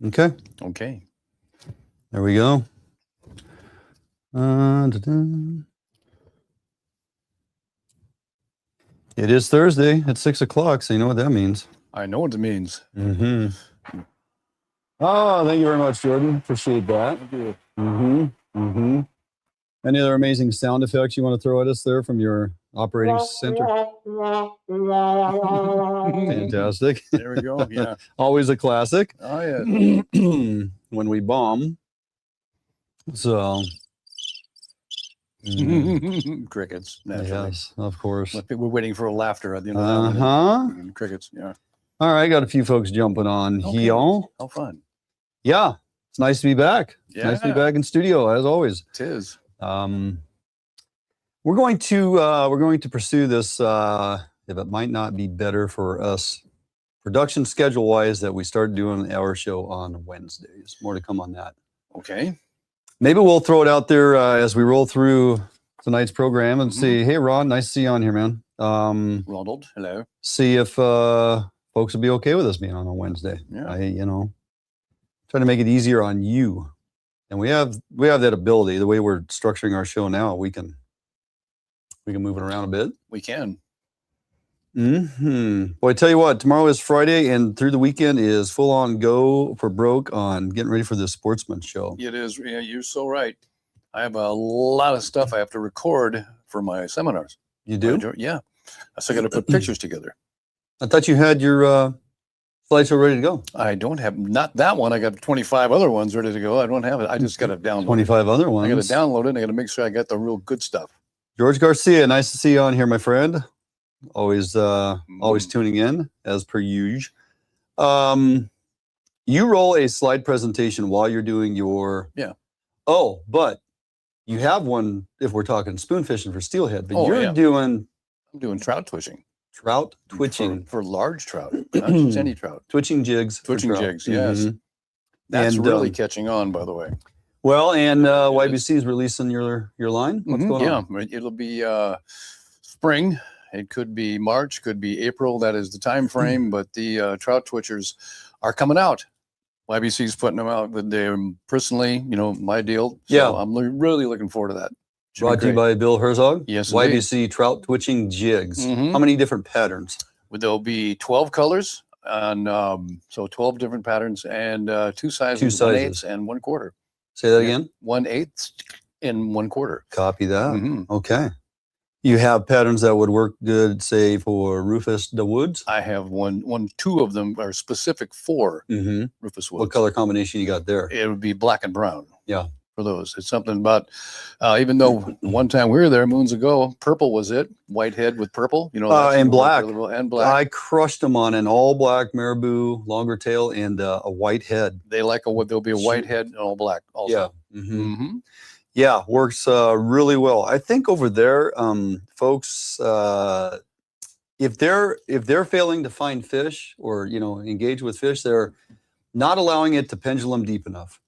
Okay. Okay. There we go. It is Thursday at 6 o'clock, so you know what that means. I know what it means. Mm-hmm. Oh, thank you very much, Jordan. Appreciate that. Thank you. Mm-hmm. Mm-hmm. Any other amazing sound effects you want to throw at us there from your operating center? Fantastic. There we go. Yeah. Always a classic. Oh, yeah. When we bomb. So. Crickets, naturally. Yes, of course. We're waiting for a laughter at the end of that one. Crickets, yeah. All right, got a few folks jumping on here. How fun. Yeah, it's nice to be back. Yeah. Nice to be back in studio, as always. It is. We're going to pursue this, if it might not be better for us production schedule-wise, that we start doing our show on Wednesdays. More to come on that. Okay. Maybe we'll throw it out there as we roll through tonight's program and see. Hey, Ron, nice to see you on here, man. Ronald, hello. See if folks will be okay with us being on Wednesday. Yeah. Try to make it easier on you. And we have that ability. The way we're structuring our show now, we can move it around a bit. We can. Mm-hmm. Boy, I tell you what, tomorrow is Friday, and through the weekend is full on go for broke on getting ready for the Sportsman Show. It is. Yeah, you're so right. I have a lot of stuff I have to record for my seminars. You do? Yeah. I still got to put pictures together. I thought you had your slideshow ready to go. I don't have, not that one. I got 25 other ones ready to go. I don't have it. I just got to download 25 other ones. I got to download it, and I got to make sure I got the real good stuff. George Garcia, nice to see you on here, my friend. Always tuning in, as per usual. You roll a slide presentation while you're doing your... Yeah. Oh, but you have one, if we're talking spoon fishing for steelhead, but I'm doing trout twitching. Trout twitching. For large trout, not just any trout. Twitching jigs. Twitching jigs, yes. Mm-hmm. That's really catching on, by the way. Well, and YBC is releasing your line. What's going on? Yeah, it'll be spring. It could be March, could be April. That is the time frame. But the trout twitchers are coming out. YBC's putting them out. But they're personally, my deal. So I'm really looking forward to that. Brought to you by Bill Herzog. Yes, YBC Trout Twitching Jigs. How many different patterns? There'll be 12 colors, and so 12 different patterns, and two sizes. 1/8 and 1/4. Say that again. 1/8 and 1/4. Copy that. Okay. You have patterns that would work good, say, for Rufus the Woods? I have two of them are specific for Rufus Woods. What color combination you got there? It would be black and brown. Yeah. For those. It's something about, even though one time we were there moons ago, purple was it. White head with purple, and black. And black. I crushed them on an all black marabou, longer tail, and a white head. There'll be a white head and all black also. Yeah. Yeah, works really well. I think over there, folks, if they're failing to find fish or engage with fish, they're not allowing it to pendulum deep enough.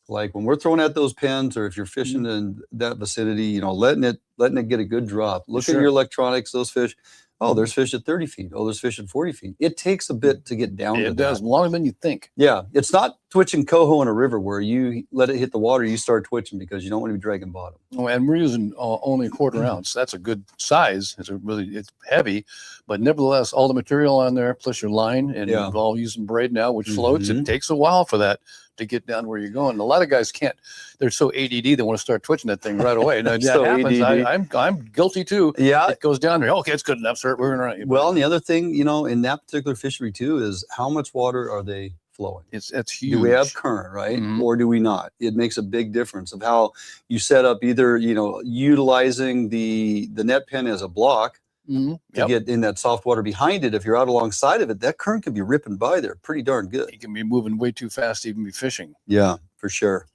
Like when we're throwing at those pens, or if you're fishing in that vicinity, letting it get a good drop. Look at your electronics; those fish. Oh, there's fish at 30 feet. Oh, there's fish at 40 feet. It takes a bit to get down to that. It does, longer than you think. Yeah, it's not twitching coho in a river where you let it hit the water, you start twitching because you don't want to be dragging bottom. Oh, and we're using only 1/4 ounce. That's a good size. It's heavy, but nevertheless, all the material on there, plus your line, and we're all using braid now, which floats. It takes a while for that to get down where you're going. A lot of guys can't. They're so ADD, they want to start twitching that thing right away. And that happens. I'm guilty too. Yeah. It goes down there. Okay, it's good enough, sir. We're going to. Well, and the other thing, in that particular fishery too, is how much water are they flowing? It's huge. Do we have current, right? Or do we not? It makes a big difference of how you set up either, utilizing the net pen as a block to get in that soft water behind it. If you're out alongside of it, that current can be ripping by there pretty darn good. You can be moving way too fast to even be fishing. Yeah, for sure.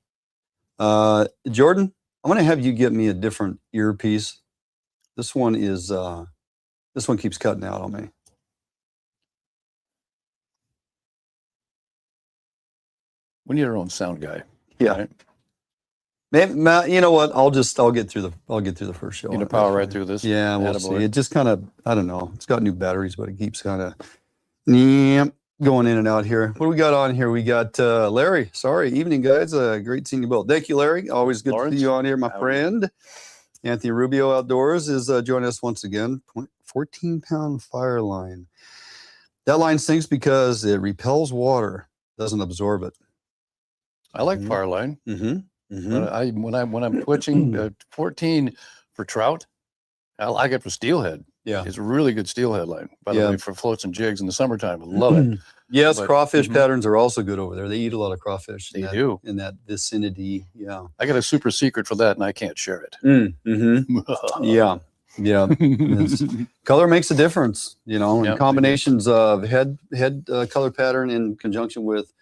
Jordan, I'm going to have you get me a different earpiece. This one keeps cutting out on me. We need our own sound guy. Yeah. Right? Maybe, you know what? I'll get through the first show. You power right through this. Yeah, we'll see. It just kind of, I don't know. It's got new batteries, but it keeps kind of. Yeah. going in and out here. What do we got on here? We got Larry. Sorry, evening guys. Great seeing you both. Thank you, Larry. Always good to see you on here, my friend. Anthony Rubio Outdoors is joining us once again. 14-pound fire line. That line sinks because it repels water, doesn't absorb it. I like fire line. When I'm twitching 14 for trout, I like it for steelhead. Yeah, it's a really good steelhead line. By the way, for floats and jigs in the summertime, I love it. Yes, but, crawfish patterns are also good over there. They eat a lot of crawfish. They do in that vicinity. Yeah, I got a super secret for that, and I can't share it. Yeah. Color makes a difference, and combinations of head color pattern in conjunction with,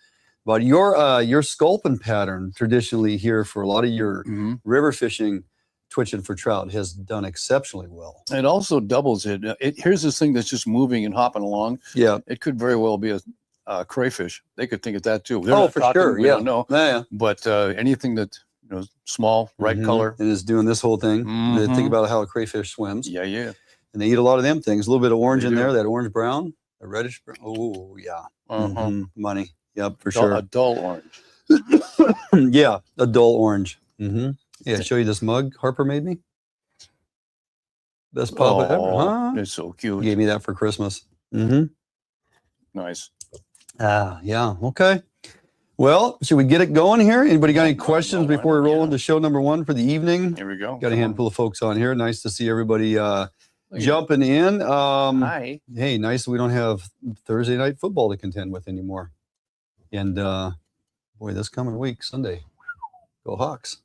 but your sculpin pattern traditionally here for a lot of your river fishing, twitching for trout has done exceptionally well. It also doubles it. Here's this thing that's just moving and hopping along. Yeah, it could very well be a crayfish. They could think of that too. Oh, for sure. We don't know. But anything that small, right color, and is doing this whole thing. They think about how a crayfish swims. Yeah, and they eat a lot of them things. A little bit of orange in there, that orange brown, a reddish brown. Oh yeah, money. Yep, for sure. A dull orange. Yeah, a dull orange. Yeah, show you this mug Harper made me. Best pop ever, huh? It's so cute. He gave me that for Christmas. Nice. Yeah. Okay. Well, should we get it going here? Anybody got any questions before we roll into show number 1 for the evening? Here we go. Got a handful of folks on here. Nice to see everybody jumping in. Hi. Hey, nice we don't have Thursday night football to contend with anymore. And boy, this coming week, Sunday, go Hawks.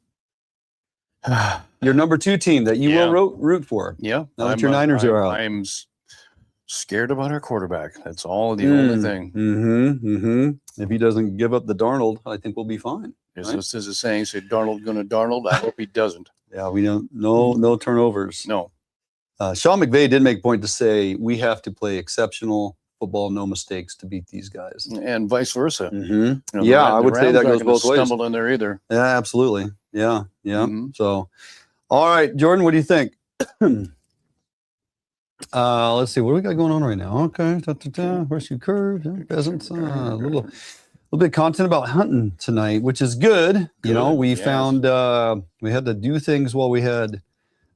Your number 2 team that you will root for. Yeah. Now that your Niners are out. I'm scared about our quarterback. That's all the only thing. If he doesn't give up the Darnold, I think we'll be fine. This is a saying, say Darnold gonna Darnold. I hope he doesn't. Yeah, we don't. No turnovers. No. Sean McVay did make a point to say we have to play exceptional football, no mistakes to beat these guys, and vice versa. I would say that goes both ways. Stumbled in there either. Yeah, absolutely. Yeah. So, all right, Jordan, what do you think? Let's see what do we got going on right now. Okay, Horseshoe curve, pheasants. A little bit of content about hunting tonight, which is good. We found we had to do things while we had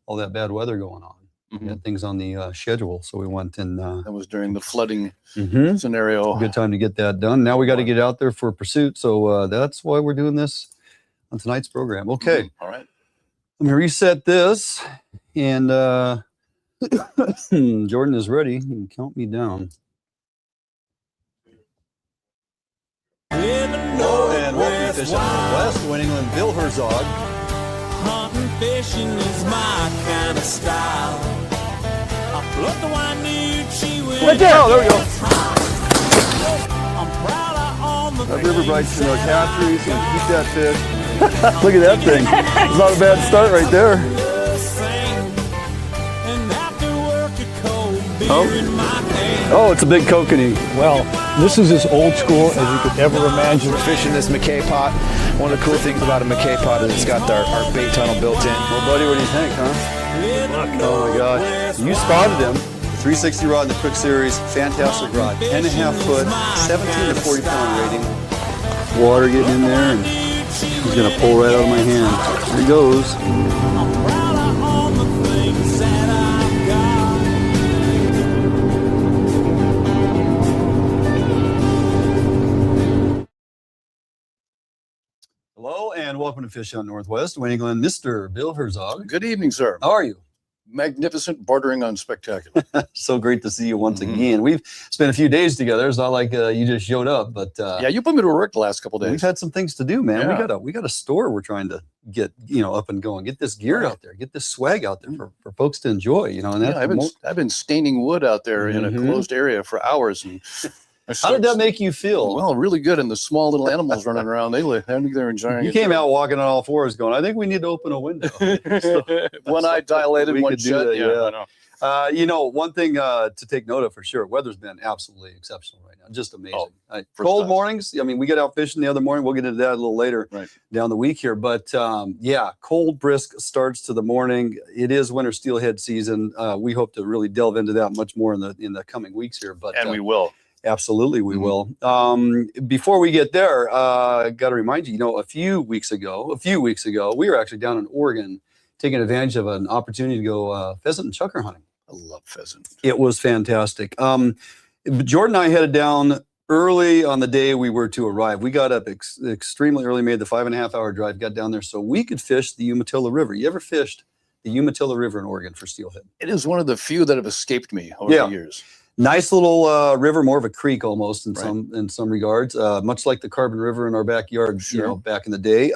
all that bad weather going on. We had things on the schedule, so we went and that was during the flooding scenario. Good time to get that done. Now we got to get out there for pursuit, so that's why we're doing this on tonight's program. Okay, all right. Let me reset this, and Jordan is ready. You can count me down. Hello, and welcome to Fish on the West. Duane Bill and Bill Herzog. Hunting, fishing is my kind of style. I love the wine Right there. Oh, there we go. I'm proud I own the River bites in our catcheries and keep that fish. Look at that thing. It's not a bad start right there. Oh, it's a big kokanee. Well, this is as old school as you could ever imagine. We're fishing this McKay pot. One of the cool things about a McKay pot is it's got our bait tunnel built in. Well, buddy, what do you think, huh? Oh my gosh. You spotted him. 360 rod in the Quick Series. Fantastic rod. 10.5 foot, 17 to 40 pound rating. Water getting in there, and he's going to pull right out of my hand. Here he goes. Hello and welcome to Fish on Northwest. Duane Bill, Mr. Bill Herzog. Good evening, sir. How are you? Magnificent, bordering on spectacular. So great to see you once again. We've spent a few days together. It's not like you just showed up, but yeah, you put me to work the last couple of days. We've had some things to do, man. Yeah. We got a store we're trying to get up and going. Get this gear out there. Get this swag out there for folks to enjoy. And that's I've been staining wood out there in a closed area for hours. And how did that make you feel? Well, really good. And the small little animals running around, they're enjoying it. You came out walking on all fours going, I think we need to open a window. One eye dilated, one shut. One thing to take note of for sure, weather's been absolutely exceptional right now. Just amazing. Cold mornings. I mean, we get out fishing the other morning. We'll get into that a little later down the week here. But cold, brisk starts to the morning. It is winter steelhead season. We hope to really delve into that much more in the coming weeks here. And we will. Absolutely, we will. Before we get there, I got to remind you, a few weeks ago, we were actually down in Oregon taking advantage of an opportunity to go pheasant and chukar hunting. I love pheasant. It was fantastic. Jordan and I headed down early on the day we were to arrive. We got up extremely early, made the 5.5-hour drive, got down there so we could fish the Umatilla River. You ever fished the Umatilla River in Oregon for steelhead? It is one of the few that have escaped me over the years. Nice little river, more of a creek almost in some regards, much like the Carbon River in our backyard, back in the day.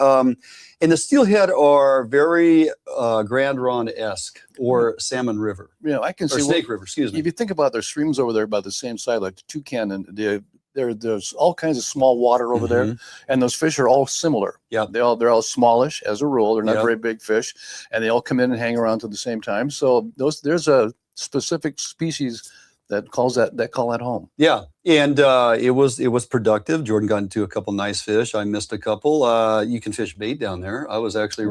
And the steelhead are very Grand Ronde-esque or Salmon River. I can see Snake River, excuse me. If you think about their streams over there by the same side, like the Toucan, and there's all kinds of small water over there, and those fish are all similar. Yeah, they're all smallish as a rule. They're not very big fish, and they all come in and hang around at the same time. So there's a specific species that call that home. Yeah, and it was productive. Jordan got into a couple nice fish. I missed a couple. You can fish bait down there. I was actually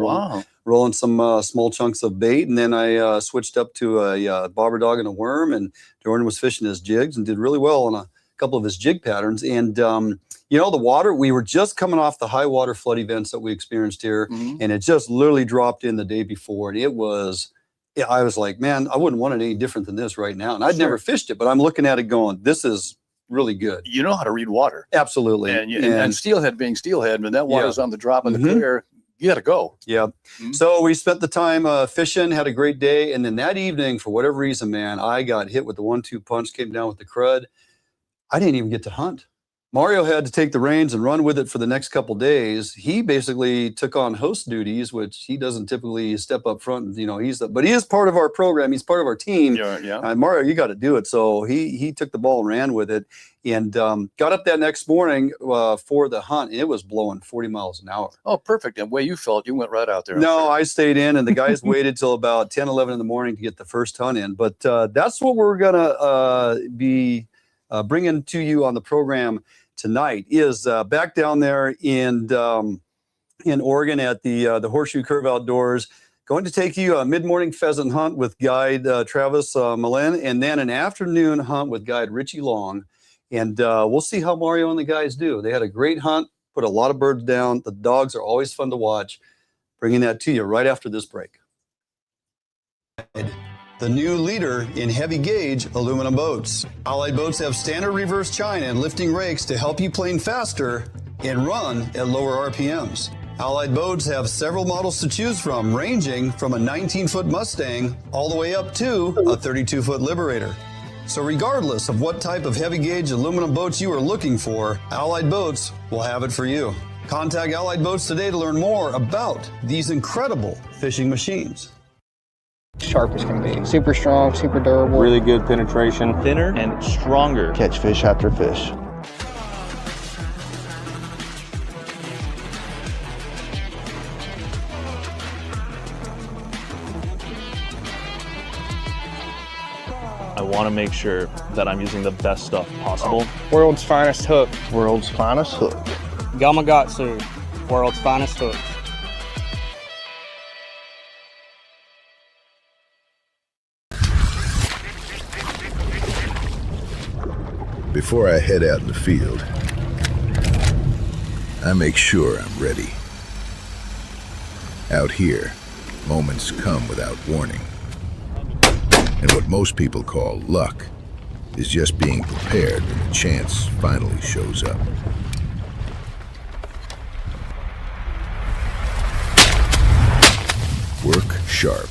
rolling some small chunks of bait, and then I switched up to a bobber dog and a worm, and Jordan was fishing his jigs and did really well on a couple of his jig patterns. And the water, we were just coming off the high water flood events that we experienced here, and it just literally dropped in the day before, and it was. Yeah, I was like, man, I wouldn't want it any different than this right now. And I'd never fished it, but I'm looking at it going, this is really good. You know how to read water. Absolutely. And steelhead being steelhead, when that water's on the drop in the clear, you got to go. Yeah. So we spent the time fishing, had a great day. And then that evening, for whatever reason, man, I got hit with the 1-2 punch, came down with the crud. I didn't even get to hunt. Mario had to take the reins and run with it for the next couple days. He basically took on host duties, which he doesn't typically step up front. But he is part of our program. He's part of our team. Yeah. Mario, you got to do it. So he took the ball and ran with it, and got up that next morning for the hunt. And it was blowing 40 miles an hour. Oh, perfect. And the way you felt, you went right out there. No, I stayed in, and the guys waited till about 10, 11 in the morning to get the first hunt in. But that's what we're gonna be bringing to you on the program tonight is back down there in Oregon at the Horseshoe Curve Outdoors. Going to take you a mid-morning pheasant hunt with guide Travis Malin, and then an afternoon hunt with guide Richie Long. And we'll see how Mario and the guys do. They had a great hunt, put a lot of birds down. The dogs are always fun to watch. Bringing that to you right after this break. The new leader in heavy gauge aluminum boats. Allied boats have standard reverse chine and lifting rakes to help you plane faster and run at lower RPMs. Allied boats have several models to choose from, ranging from a 19-foot Mustang all the way up to a 32-foot Liberator. So regardless of what type of heavy gauge aluminum boats you are looking for, Allied Boats will have it for you. Contact Allied Boats today to learn more about these incredible fishing machines. Sharp as can be. Super strong, super durable. Really good penetration. Thinner and stronger. Catch fish after fish. I want to make sure that I'm using the best stuff possible. World's finest hook. World's finest hook. Gamakatsu. World's finest hook. Before I head out in the field, I make sure I'm ready. Out here, moments come without warning. And what most people call luck is just being prepared when the chance finally shows up. Work sharp.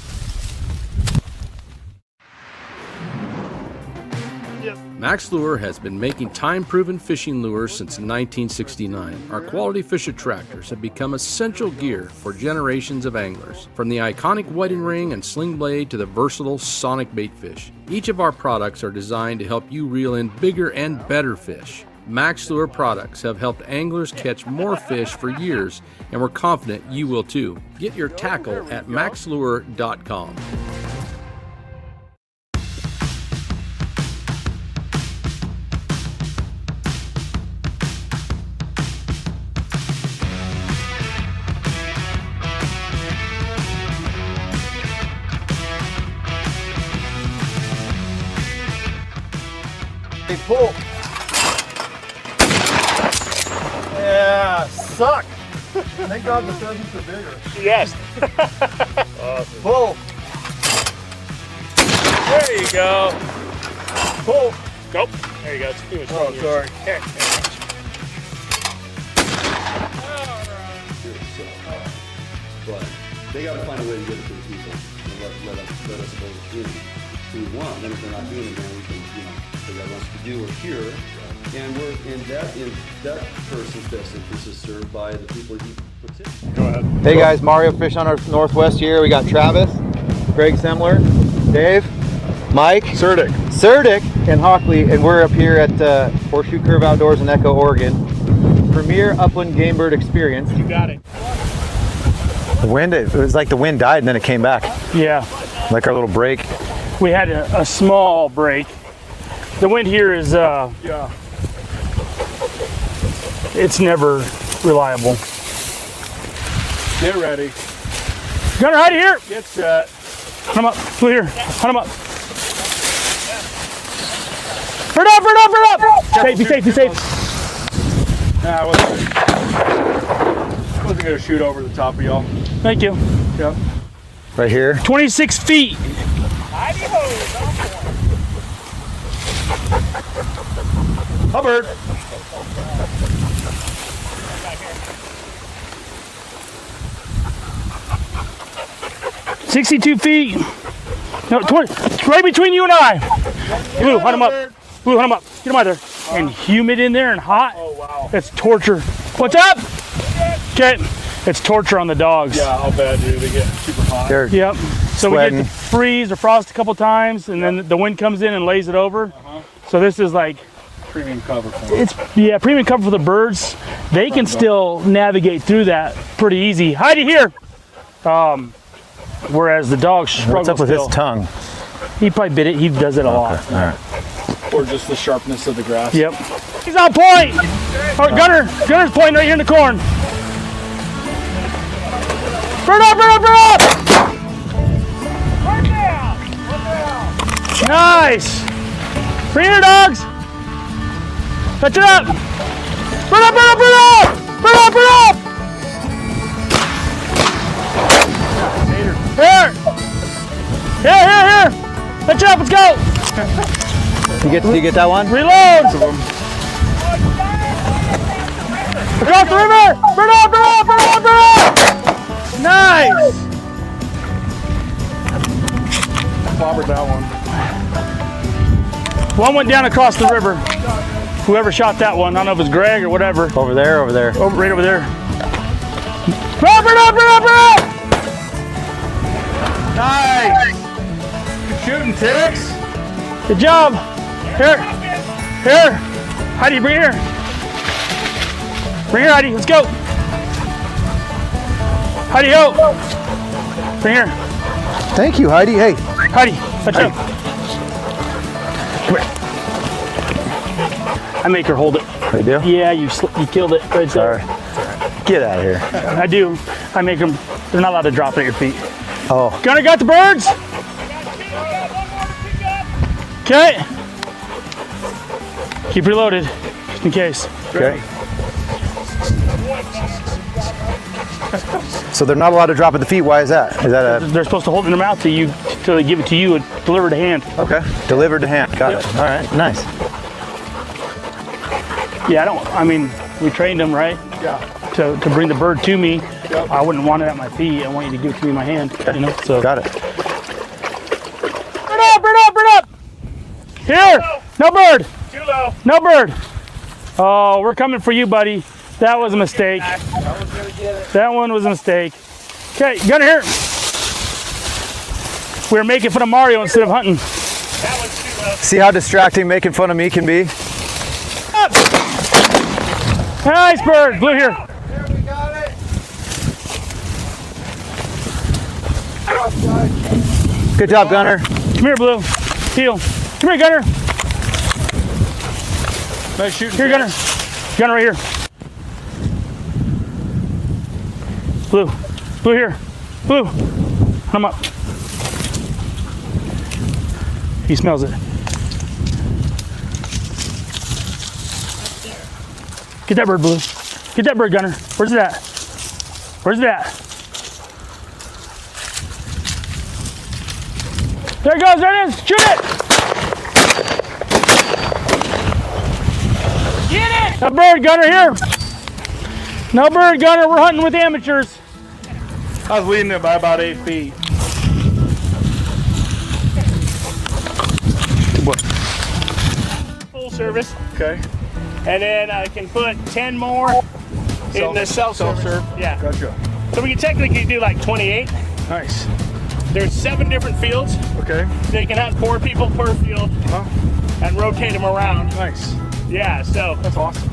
Max Lure has been making time-proven fishing lures since 1969. Our quality fish attractors have become essential gear for generations of anglers. From the iconic wedding ring and sling blade to the versatile sonic bait fish, each of our products are designed to help you reel in bigger and better fish. Max Lure products have helped anglers catch more fish for years, and we're confident you will too. Get your tackle at maxlure.com. Pull. Yeah, suck. Thank God the pheasants are bigger. Yes. Awesome. Pull. There you go. Pull. Nope. There you go. It's too much. Oh, sorry. Here. But they got to find a way to get it to the people and let us vote in who we want. Then if they're not doing it, then we can, figure out what else to do or here. And we're in that person's best interest is served by the people he puts in. Go ahead. Hey guys, Mario Fish on our Northwest here. We got Travis, Greg Semler, Dave, Mike, Surdick, and Hockley, and we're up here at Horseshoe Curve Outdoors in Echo, Oregon. Premier upland game bird experience. You got it. The wind, it was like the wind died and then it came back. Yeah. Like our little break. We had a small break. The wind here is, it's never reliable. Get ready. Gunner, hide here. Get set. Hunt him up. Through here. Hunt him up. Bird up. Be safe. Nah, I wasn't gonna shoot over the top of y'all. Thank you. Yep. Right here. 26 feet. Hubbard. $62 feet. No, 20. It's right between you and I. Blue, hunt him up. Get him out there. And humid in there and hot. Oh, wow. It's torture. What's up? Okay. It's torture on the dogs. Yeah, I'll bet, dude. They get super hot. Yep. So Sweating. we get to freeze or frost a couple times, and then the wind comes in and lays it over. So this is like Premium cover for them. it's premium cover for the birds. They can still navigate through that pretty easy. Hide here. Whereas the dogs struggle. What's up with still. his tongue? He probably bit it. He does it a lot. All right. Or just the sharpness of the grass. Yep. He's on point. All right, Gunner's pointing right here in the corn. Bird up. Nice. Bring it here, dogs. Touch it up. Bird up. Here. Touch it up. Let's go. Do you get that one? Reload. Across the river. Bird up. Nice. Clobbered that one. One went down across the river. Whoever shot that one, I don't know if it's Greg or whatever. Over there. Right over there. Bird up. Nice. Shooting ticks. Good job. Here. Heidi, bring it here. Bring here, Heidi. Let's go. Heidi, go. Bring here. Thank you, Heidi. Hey. Heidi, touch up. Come here. I make her hold it. You do? Yeah, you killed it. Right there. Sorry. Get out of here. I do. I make them. They're not allowed to drop it at your feet. Oh. Gunner got the birds. Okay. Keep reloaded, just in case. Okay. So they're not allowed to drop at the feet. Why is that? Is that a They're supposed to hold it in their mouth till they give it to you and deliver it to hand. okay? Delivered to hand. Got it. All right. Nice. Yeah, we trained them, right? Yeah. To bring the bird to me. Yep. I wouldn't want it at my feet. I want you to give it to me in my hand. Okay. So. Got it. Bird up. Here. No bird. Too low. No bird. Oh, we're coming for you, buddy. That was a mistake. That one was a mistake. Okay, gunner here. We're making fun of Mario instead of hunting. See how distracting making fun of me can be? Up. Nice bird. Blue here. There, we got it. Good job, Gunner. Come here, Blue. Heel. Come here, Gunner. Nice shooting. Here, Gunner. Gunner right here. Blue. Blue here. Blue. Come up. He smells it. Get that bird, Blue. Get that bird, Gunner. Where's it at? Where's it at? There it goes, there it is. Shoot it! Get it! No bird, Gunner, here. No bird, Gunner. We're hunting with amateurs. I was leading it by about 8 feet. Full service. Okay. And then I can put 10 more in the self-serve. Yeah. Gotcha. So we can technically do like 28. Nice. There's 7 different fields. Okay. So you can have 4 people per field and rotate them around. Nice. Yeah, so. That's awesome.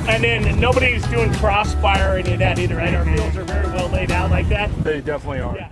And then nobody's doing crossfire or any of that either, right? Our fields are very well laid out like that. They definitely are. Yeah.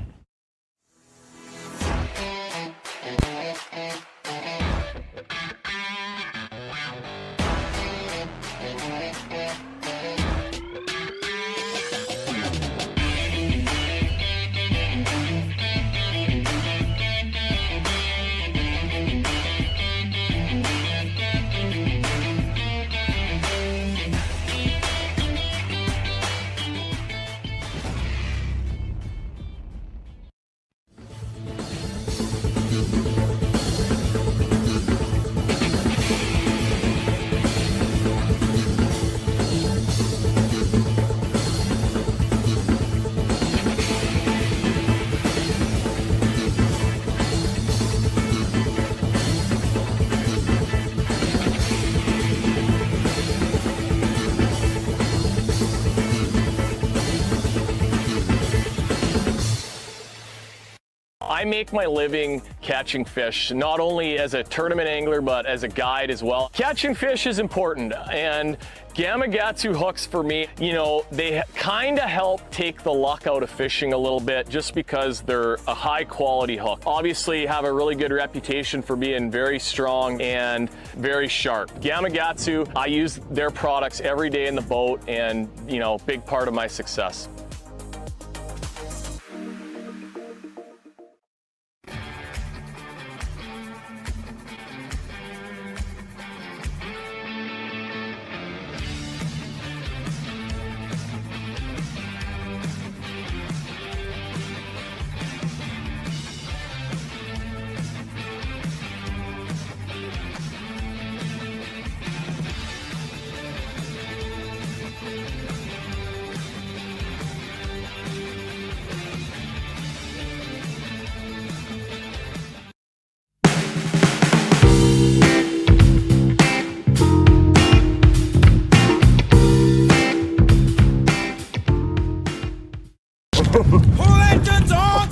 I make my living catching fish, not only as a tournament angler, but as a guide as well. Catching fish is important, and Gamakatsu hooks for me, you know, they kind of help take the luck out of fishing a little bit just because they're a high quality hook. Obviously have a really good reputation for being very strong and very sharp. Gamakatsu, I use their products every day in the boat and, you know, big part of my success.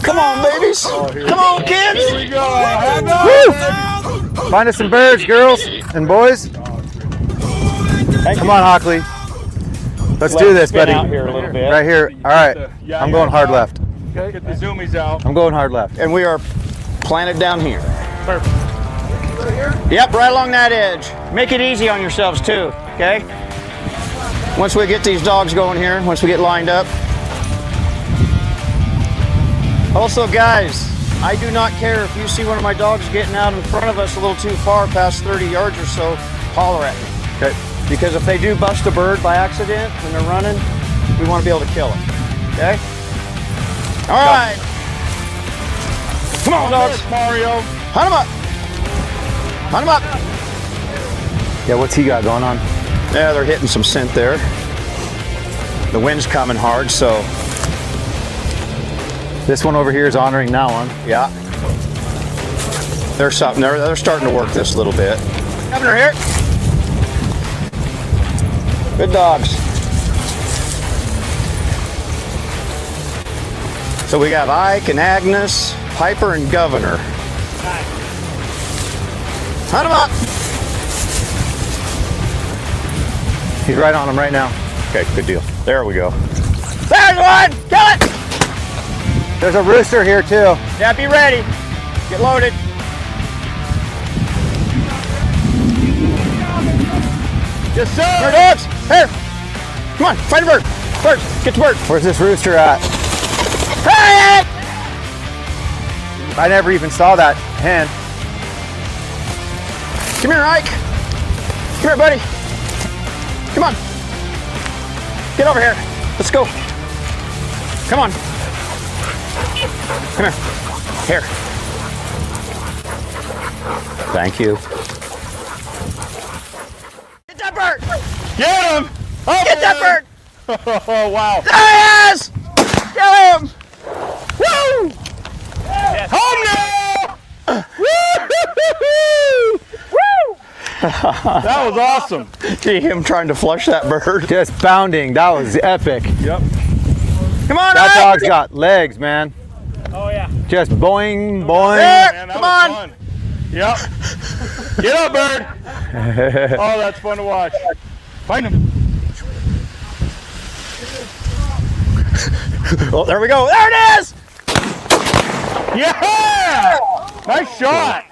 Come on, babies. Come on, kids. Here we go. Woo! Find us some birds, girls and boys. Come on, Hockley. Let's do this, buddy. Out here a little bit. Right here. All right. I'm going hard left. Okay. Get the zoomies out. I'm going hard left. And we are planted down here. Perfect. Yep, right along that edge. Make it easy on yourselves too, okay? Once we get these dogs going here, once we get lined up. Also, guys, I do not care if you see one of my dogs getting out in front of us a little too far, past 30 yards or so, holler at me. Okay. Because if they do bust a bird by accident when they're running, we want to be able to kill them. Okay? All right. Come on, dogs. Mario. Hunt them up. Hunt them up. Yeah, what's he got going on? Yeah, they're hitting some scent there. The wind's coming hard, so. This one over here is honoring that one. Yeah. They're starting to work this a little bit. Governor here. Good dogs. So we got Ike and Agnes, Piper and Governor. Hunt them up. He's right on him right now. Okay, good deal. There we go. There's one! Kill it! There's a rooster here too. Yeah, be ready. Get loaded. Yes, sir. Here, dogs. Here. Come on, find a bird. Bird, get the bird. Where's this rooster at? Hey! I never even saw that hen. Come here, Ike. Come here, buddy. Come on. Get over here. Let's go. Come on. Come here. Here. Thank you. Get that bird! Get him! Oh, Get that bird! Oh, wow. There he is! Kill him! Woo! Home now! That was awesome. See him trying to flush that bird. Just bounding. That was epic. Yep. Come on, That Ike! dog's got legs, man. Oh yeah. Just boing, boing. There, Man, that come was on! fun. Yep. Get up, bird. Oh, that's fun to watch. Find him. Oh, there we go. There it is! Yeah! Nice shot.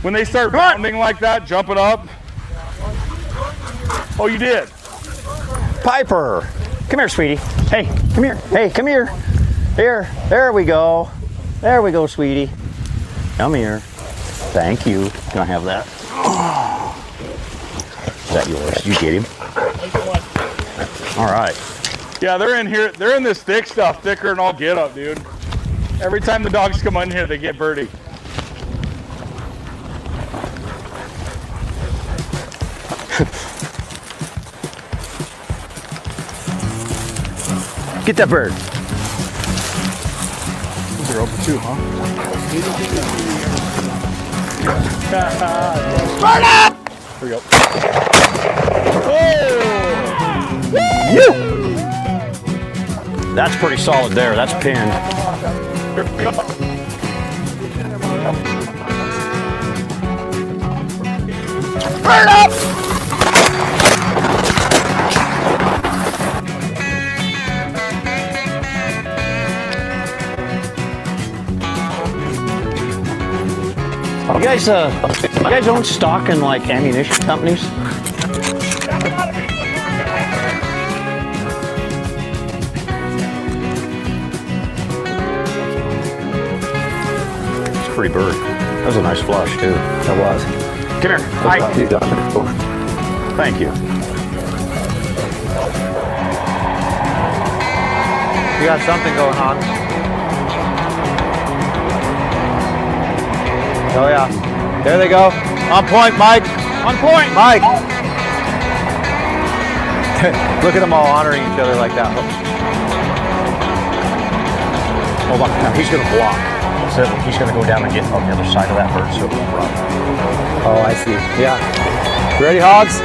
When they start bounding like that, jumping up. Oh, you did. Piper. Come here, sweetie. Hey, come here. Hey, come here. Here. There we go. There we go, sweetie. Come here. Thank you. Can I have that? Is that yours? Did you get him? All right. Yeah, they're in here. They're in this thick stuff, thicker than all get up, dude. Every time the dogs come in here, they get birdie. Get that bird. They're over too, huh? Bird up! Here we go. You! That's pretty solid there. That's pinned. Bird up! You guys own stock in like ammunition companies? It's a pretty bird. That was a nice flush too. That was. Come here. Hi. Thank you. You got something going on. Oh yeah. There they go. On point, Mike. On point. Mike. Look at them all honoring each other like that. Hold on. Now he's going to block. So he's going to go down and get on the other side of that bird. So it won't run. Oh, I see. Yeah. You ready, hogs?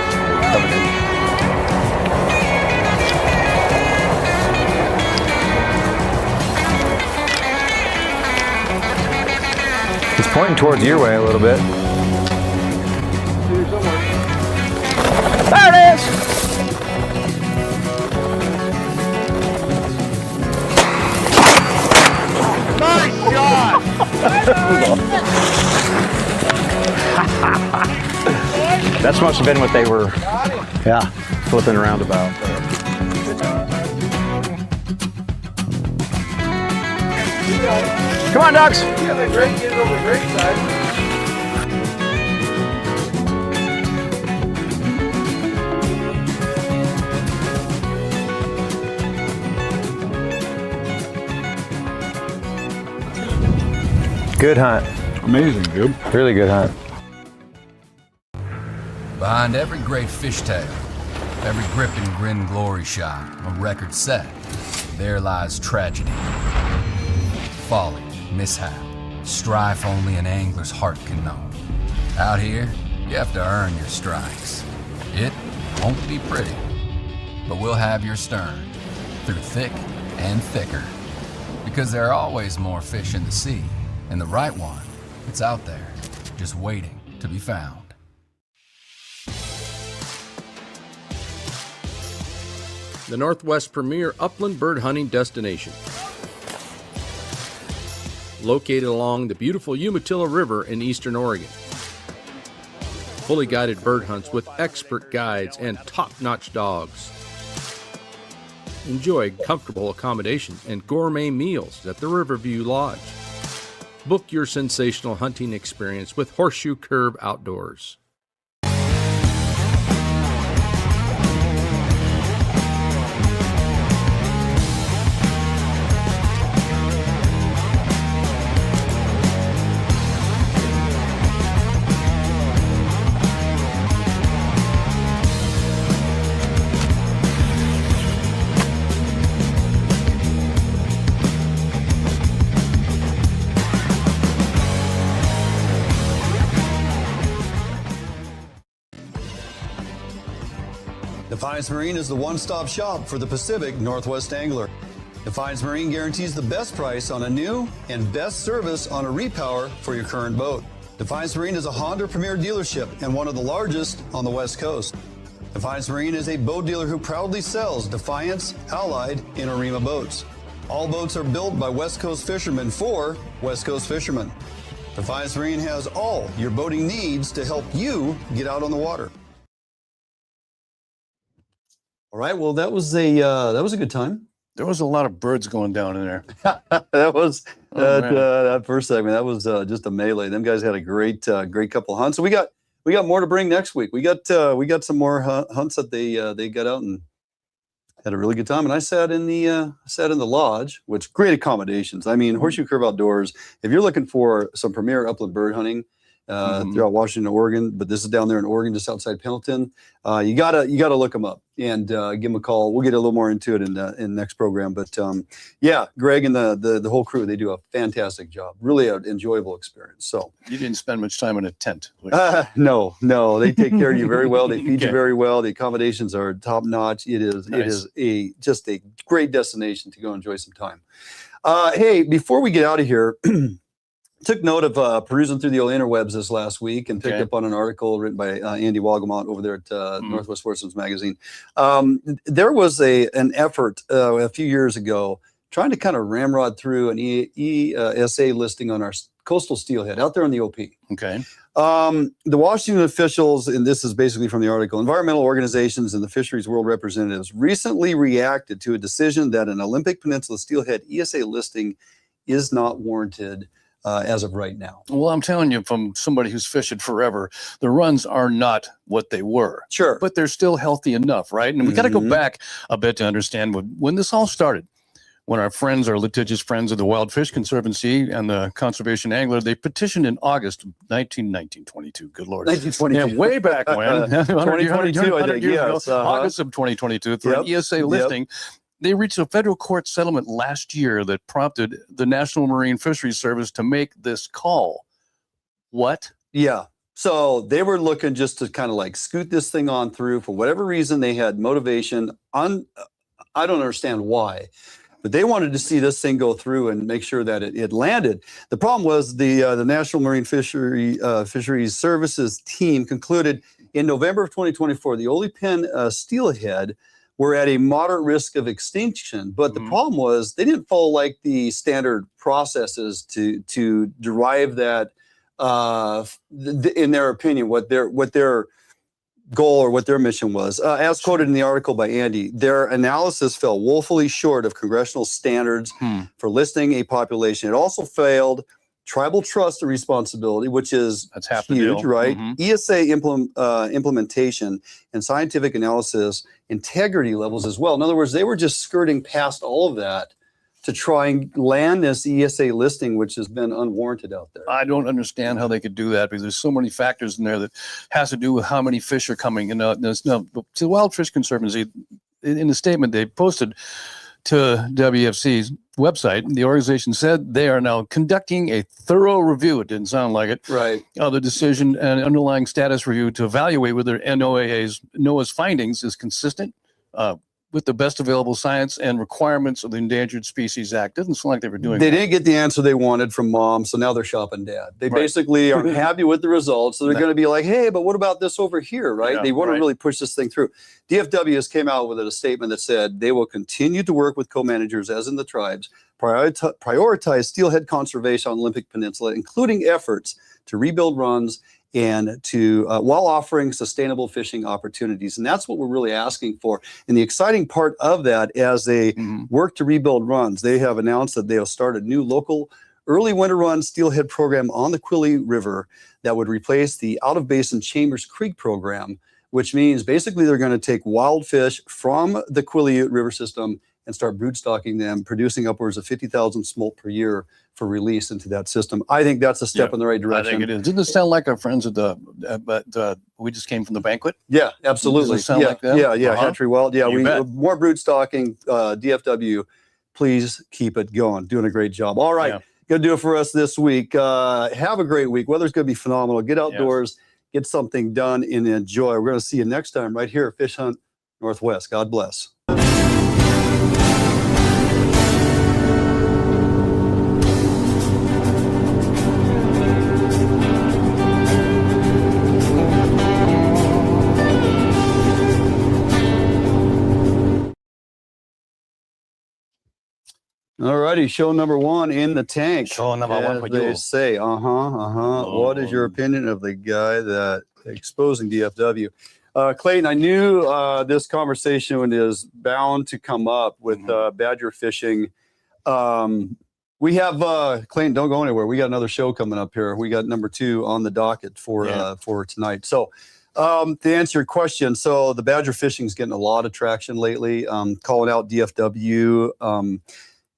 Coming in. He's pointing towards your way a little bit. There it is! Nice shot! That must have been what they were, yeah, flipping around about. Come on, ducks! Yeah, they're great getting over the great side. Good hunt. Amazing, dude. Really good hunt. Behind every great fishtail, every grip and grin glory shot, a record set, there lies tragedy. Folly, mishap, strife only an angler's heart can know. Out here, you have to earn your strikes. It won't be pretty, but we'll have your stern through thick and thicker. Because there are always more fish in the sea, and the right one, it's out there, just waiting to be found. The Northwest premier upland bird hunting destination. Located along the beautiful Umatilla River in eastern Oregon. Fully guided bird hunts with expert guides and top-notch dogs. Enjoy comfortable accommodation and gourmet meals at the Riverview Lodge. Book your sensational hunting experience with Horseshoe Curve Outdoors. Defiance Marine is the one-stop shop for the Pacific Northwest angler. Defiance Marine guarantees the best price on a new and best service on a repower for your current boat. Defiance Marine is a Honda Premier dealership and one of the largest on the West Coast. Defiance Marine is a boat dealer who proudly sells Defiance, Allied, and Arima boats. All boats are built by West Coast fishermen for West Coast fishermen. Defiance Marine has all your boating needs to help you get out on the water. All right, well, that was a good time. There was a lot of birds going down in there. That was that first segment. That was just a melee. Them guys had a great couple of hunts. So we got more to bring next week. We got some more hunts that they got out and had a really good time. And I sat in the lodge, which great accommodations. I mean, Horseshoe Curve Outdoors. If you're looking for some premier upland bird hunting throughout Washington, Oregon, but this is down there in Oregon, just outside Pendleton. You gotta look them up and give them a call. We'll get a little more into it in the next program. But yeah, Greg and the whole crew, they do a fantastic job. Really an enjoyable experience. So you didn't spend much time in a tent. No, they take care of you very well. They feed you very well. The accommodations are top notch. It is just a great destination to go enjoy some time. Hey, before we get out of here. Took note of perusing through the old interwebs this last week and picked up on an article written by Andy Wagemont over there at Northwest Sportsman's Magazine. There was an effort a few years ago trying to kind of ramrod through an ESA listing on our coastal steelhead out there on the OP. Okay. The Washington officials, and this is basically from the article, environmental organizations and the fisheries world representatives recently reacted to a decision that an Olympic Peninsula steelhead ESA listing is not warranted as of right now. Well, I'm telling you from somebody who's fished forever, the runs are not what they were. Sure. But they're still healthy enough, right? And we got to go back a bit to understand when this all started. When our friends, our litigious friends of the Wild Fish Conservancy and the Conservation Angler, they petitioned in August of 1922. Good Lord. 1922. Yeah, way back when. 2022, I think, yes. August of 2022 for an ESA listing. They reached a federal court settlement last year that prompted the National Marine Fisheries Service to make this call. What? Yeah. So they were looking just to kind of like scoot this thing on through. For whatever reason, they had motivation. I don't understand why, but they wanted to see this thing go through and make sure that it landed. The problem was the National Marine Fisheries Services team concluded in November of 2024, the Olepen steelhead were at a moderate risk of extinction. But the problem was they didn't follow like the standard processes to derive that, in their opinion, what their goal or what their mission was. As quoted in the article by Andy, their analysis fell woefully short of congressional standards for listing a population. It also failed tribal trust and responsibility, which is huge, right? ESA implementation and scientific analysis integrity levels as well. In other words, they were just skirting past all of that to try and land this ESA listing, which has been unwarranted out there. I don't understand how they could do that because there's so many factors in there that has to do with how many fish are coming. And to the Wild Fish Conservancy, in the statement they posted to WFC's website, the organization said they are now conducting a thorough review. It didn't sound like it. Right. Of the decision and underlying status review to evaluate whether NOAA's findings is consistent with the best available science and requirements of the Endangered Species Act. Doesn't sound like they were doing They that. didn't get the answer they wanted from mom, so now they're shopping dad. They basically aren't happy with the results, so they're going to be like, hey, but what about this over here, right? Yeah, they want to really push this thing through. DFW has came out with a statement that said they will continue to work with co-managers, as in the tribes, prioritize steelhead conservation on Olympic Peninsula, including efforts to rebuild runs and to while offering sustainable fishing opportunities. And that's what we're really asking for. And the exciting part of that, as they work to rebuild runs, they have announced that they'll start a new local early winter run steelhead program on the Quille River that would replace the out-of-basin Chambers Creek program, which means basically they're going to take wild fish from the Quille River system and start brood stocking them, producing upwards of 50,000 smolt per year for release into that system. I think that's a step in the right direction. I think it is. Didn't it sound like our friends at we just came from the banquet? Yeah, absolutely. Does it sound like that? Yeah, Hatchery Wild. Yeah, You bet. more brood stocking. DFW, please keep it going. Doing a great job. All right, gonna do it for us this week. Have a great week. Weather's gonna be phenomenal. Get outdoors, get something done, and enjoy. We're gonna see you next time right here at Fish Hunt Northwest. God bless. All righty, show number 1 in the tank. Show number one as for they you. say. What is your opinion of the guy that exposing DFW? Clayton, I knew this conversation is bound to come up with badger fishing. We have Clayton. Don't go anywhere. We got another show coming up here. We got number 2 on the docket for tonight. So. To answer your question, so the badger fishing is getting a lot of traction lately. Calling out DFW.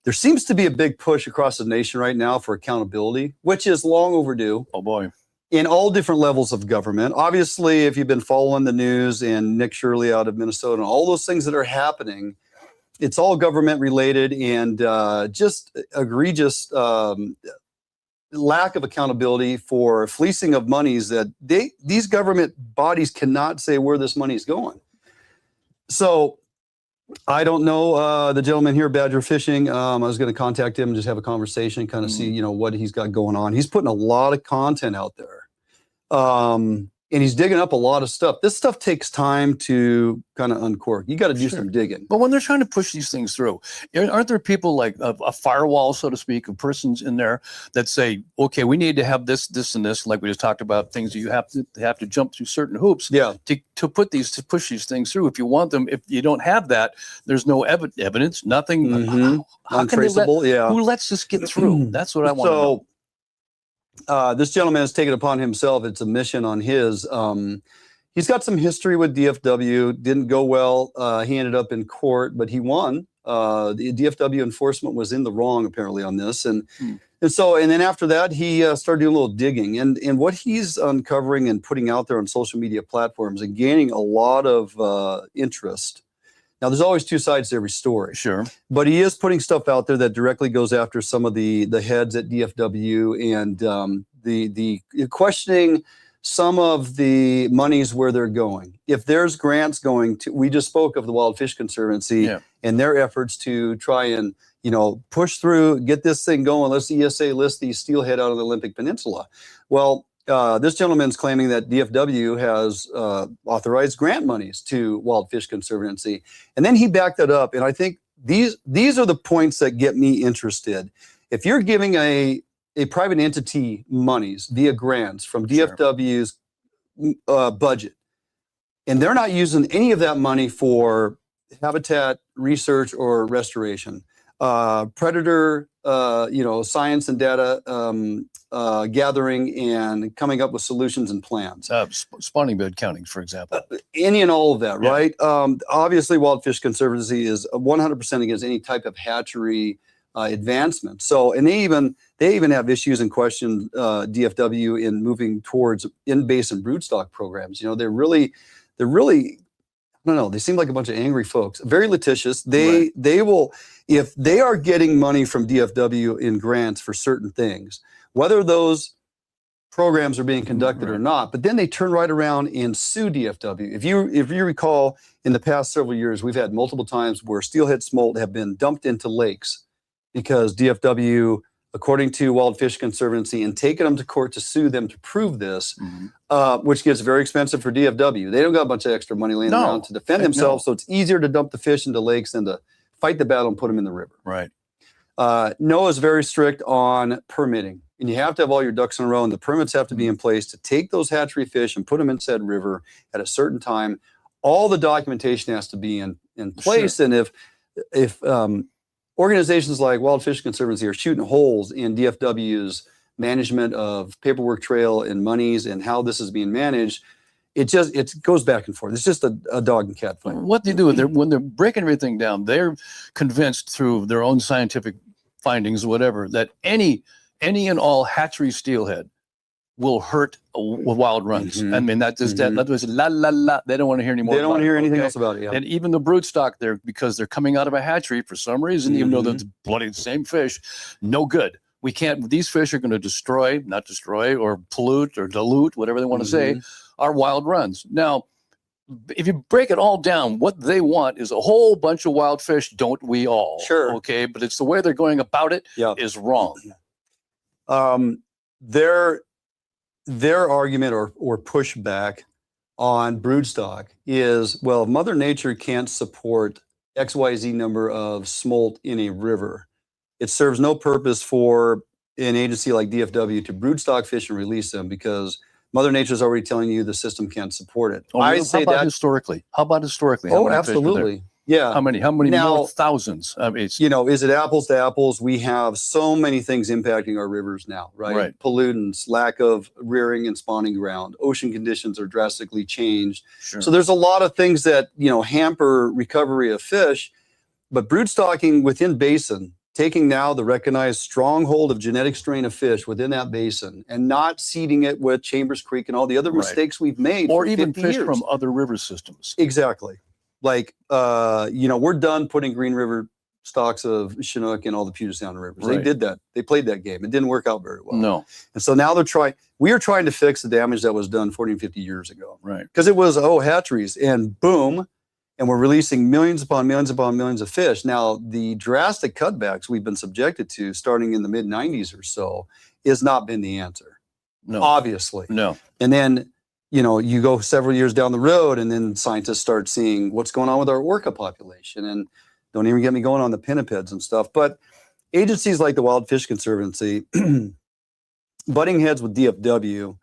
There seems to be a big push across the nation right now for accountability, which is long overdue. Oh boy. In all different levels of government. Obviously, if you've been following the news and Nick Shirley out of Minnesota and all those things that are happening, it's all government related and just egregious lack of accountability for fleecing of monies that these government bodies cannot say where this money is going. So I don't know the gentleman here, badger fishing. I was going to contact him and just have a conversation, kind of see, what he's got going on. He's putting a lot of content out there. And he's digging up a lot of stuff. This stuff takes time to kind of uncork. You got to do some digging. But when they're trying to push these things through, aren't there people like a firewall, so to speak, of persons in there that say, okay, we need to have this, this, and this, like we just talked about, things that you have to jump through certain hoops to push these things through. If you want them, if you don't have that, there's no evidence, nothing. How Untraceable, who lets this get through? That's what I want to know. This gentleman has taken upon himself. It's a mission on his. He's got some history with DFW. Didn't go well. He ended up in court, but he won. The DFW enforcement was in the wrong apparently on this, and then after that he started doing a little digging. And what he's uncovering and putting out there on social media platforms and gaining a lot of interest. Now, there's always 2 sides to every story. Sure. But he is putting stuff out there that directly goes after some of the heads at DFW and the questioning some of the monies where they're going. If there's grants going to, we just spoke of the Wild Fish Conservancy and their efforts to try and, push through, get this thing going. Let's ESA list these steelhead out of the Olympic Peninsula. Well, this gentleman's claiming that DFW has authorized grant monies to Wild Fish Conservancy. And then he backed that up. And I think these are the points that get me interested. If you're giving a private entity monies via grants from DFW's budget, and they're not using any of that money for habitat research or restoration, predator, science and data gathering and coming up with solutions and plans. Spawning bed counting, for example. Any and all of that, right? Obviously, Wild Fish Conservancy is 100% against any type of hatchery advancement. So, and they even have issues and question DFW in moving towards in-basin broodstock programs. They're really, I don't know. They seem like a bunch of angry folks. Very litigious. They will, if they are getting money from DFW in grants for certain things, whether those programs are being conducted or not, but then they turn right around and sue DFW. If you recall, in the past several years, we've had multiple times where steelhead smolt have been dumped into lakes because DFW, according to Wild Fish Conservancy, and taken them to court to sue them to prove this, which gets very expensive for DFW. They don't got a bunch of extra money laying around to defend themselves, so it's easier to dump the fish into lakes than to fight the battle and put them in the river. Right. NOAA is very strict on permitting, and you have to have all your ducks in a row, and the permits have to be in place to take those hatchery fish and put them in said river at a certain time. All the documentation has to be in place, and if organizations like Wild Fish Conservancy are shooting holes in DFW's management of paperwork trail and monies and how this is being managed, it goes back and forth. It's just a dog and cat fight. What they do when they're breaking everything down, they're convinced through their own scientific findings, whatever, that any and all hatchery steelhead will hurt wild runs. I mean, that was la la la. They don't want to hear any more. They don't want to hear anything else about it. Yeah. And even the broodstock there, because they're coming out of a hatchery for some reason, even though they're bloody the same fish, no good. We can't. These fish are going to not destroy, or pollute or dilute, whatever they want to say, our wild runs. Now, if you break it all down, what they want is a whole bunch of wild fish, don't we all? Sure. Okay, but it's the way they're going about it is wrong. Their argument or pushback on broodstock is, well, if Mother Nature can't support XYZ number of smolt in a river, it serves no purpose for an agency like DFW to broodstock fish and release them because Mother Nature is already telling you the system can't support it. Oh, I say how about that historically? How about historically? How Oh, many fish were there? absolutely. Yeah. How many Now, more thousands? I mean, you know, is it apples to apples? We have so many things impacting our rivers now, right? Right. Pollutants, lack of rearing and spawning ground, ocean conditions are drastically changed. Sure. So there's a lot of things that, you know, hamper recovery of fish, but broodstocking within basin, taking now the recognized stronghold of genetic strain of fish within that basin and not seeding it with Chambers Creek and all the other Right. mistakes we've made or for even 50 fish years. from other river systems. Exactly. Like, you know, we're done putting Green River stocks of Chinook in all the Puget Sound rivers. They Right. did that. They played that game. It didn't work out very well. No. And so now we are trying to fix the damage that was done 40 and 50 years ago. Right. Because it was, hatcheries and boom, and we're releasing millions upon millions upon millions of fish. Now, the drastic cutbacks we've been subjected to starting in the mid 90s or so has not been the answer. No. Obviously. No. And then, you know, you go several years down the road and then scientists start seeing what's going on with our orca population. And don't even get me going on the pinnipeds and stuff. But agencies like the Wild Fish Conservancy, butting heads with DFW,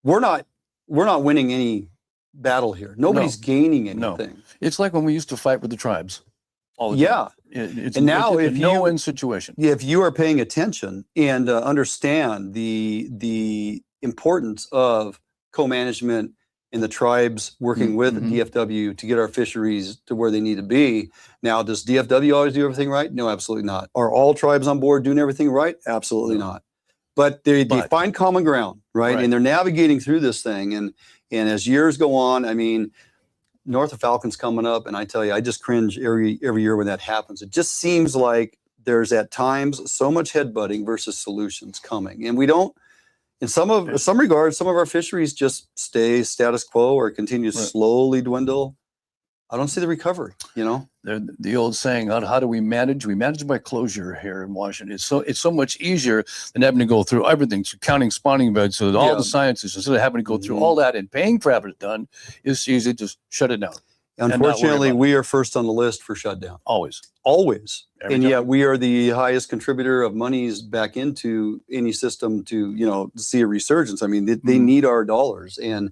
we're not winning any battle here. Nobody's gaining anything. No. It's like when we used to fight with the tribes. All the Yeah. time. It's And now it's if a no-win situation. If you are paying attention and understand the importance of co-management and the tribes working with DFW to get our fisheries to where they need to be. Now, does DFW always do everything right? No, absolutely not. Are all tribes on board doing everything right? Absolutely not. But they find common ground, right? And they're navigating through this thing. And as years go on, I mean, North of Falcon's coming up, and I tell you, I just cringe every year when that happens. It just seems like there's at times so much headbutting versus solutions coming, and we don't. In some regards, some of our fisheries just stay status quo or continue to slowly dwindle. I don't see the recovery. You know, the old saying, "How do we manage? We manage by closure here in Washington." It's so much easier than having to go through everything, to counting spawning beds, so all the sciences, instead of having to go through all that and paying for having it done. It's easy to just shut it down. Unfortunately, we are first on the list for shutdown. Always. And yet we are the highest contributor of monies back into any system to, you know, see a resurgence. I mean, they need our dollars, and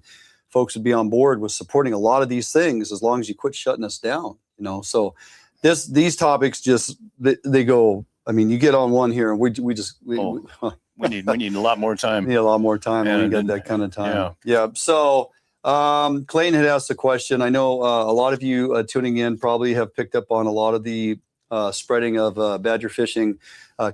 folks would be on board with supporting a lot of these things as long as you quit shutting us down, you know? So these topics just, they go, I mean, you get on one here and we need a lot more time. Need a lot more time when you get that kind of time. Yeah. So, Clayton had asked a question. I know a lot of you tuning in probably have picked up on a lot of the spreading of badger fishing